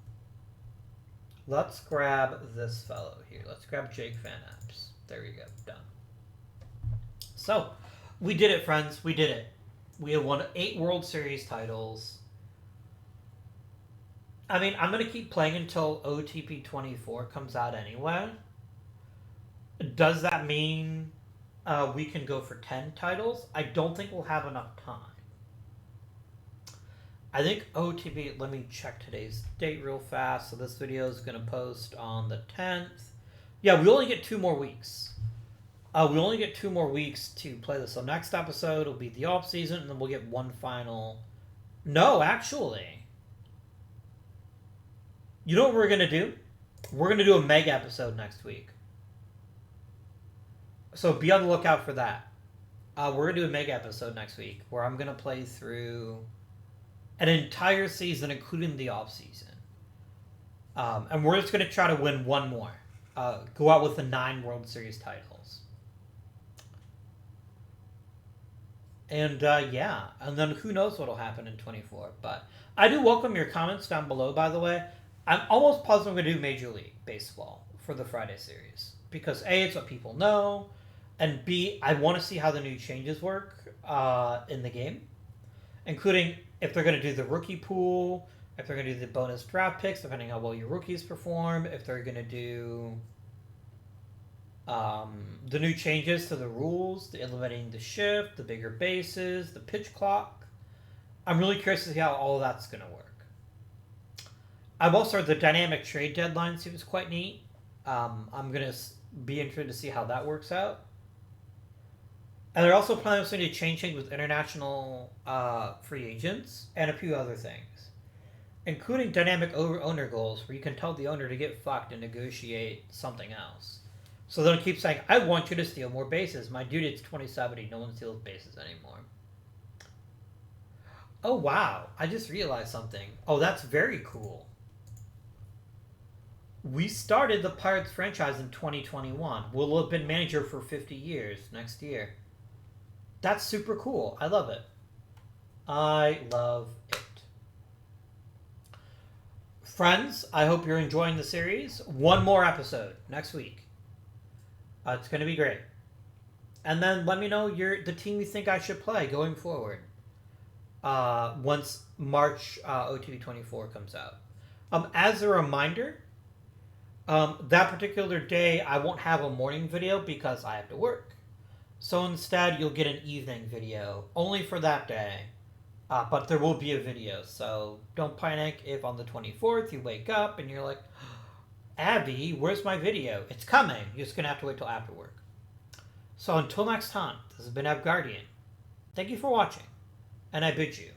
Let's grab this fellow here. Let's grab Jake Van Epps. There we go. Done. So, we did it, friends. We did it. We have won 8 World Series titles. I mean, I'm going to keep playing until OOTP 24 comes out anyway. Does that mean we can go for 10 titles? I don't think we'll have enough time. I think OOTP, let me check today's date real fast. So this video is going to post on the 10th. Yeah, we only get 2 more weeks. We only get 2 more weeks to play this. So next episode will be the off season, and then we'll get one final. No, actually. You know what we're going to do? We're going to do a mega episode next week. So be on the lookout for that. We're going to do a mega episode next week where I'm going to play through an entire season, including the off season. And we're just going to try to win one more. Go out with the 9 World Series titles. And yeah, and then who knows what will happen in 24. But I do welcome your comments down below, by the way. I'm almost positive I'm going to do Major League Baseball for the Friday series. Because A, it's what people know. And B, I want to see how the new changes work in the game. Including if they're going to do the rookie pool, if they're going to do the bonus draft picks, depending on how well your rookies perform, if they're going to do the new changes to the rules, the eliminating the shift, the bigger bases, the pitch clock. I'm really curious to see how all of that's going to work. I've also heard the dynamic trade deadline seems quite neat. I'm gonna be interested to see how that works out. And they're also planning to change things with international free agents and a few other things, including dynamic owner goals, where you can tell the owner to get fucked and negotiate something else. So they'll keep saying, "I want you to steal more bases." My dude, it's 2070. No one steals bases anymore. Oh wow! I just realized something. Oh, that's very cool. We started the Pirates franchise in 2021. We'll have been manager for 50 years next year. That's super cool. I love it. I love it. Friends, I hope you're enjoying the series. One more episode next week. It's going to be great. And then let me know the team you think I should play going forward. Once March OOTP 24 comes out. As a reminder, that particular day I won't have a morning video because I have to work. So instead you'll get an evening video only for that day. But there will be a video, so don't panic if on the 24th you wake up and you're like, Abby, where's my video? It's coming. You're just going to have to wait till after work. So until next time, this has been Ab Guardian. Thank you for watching, and I bid you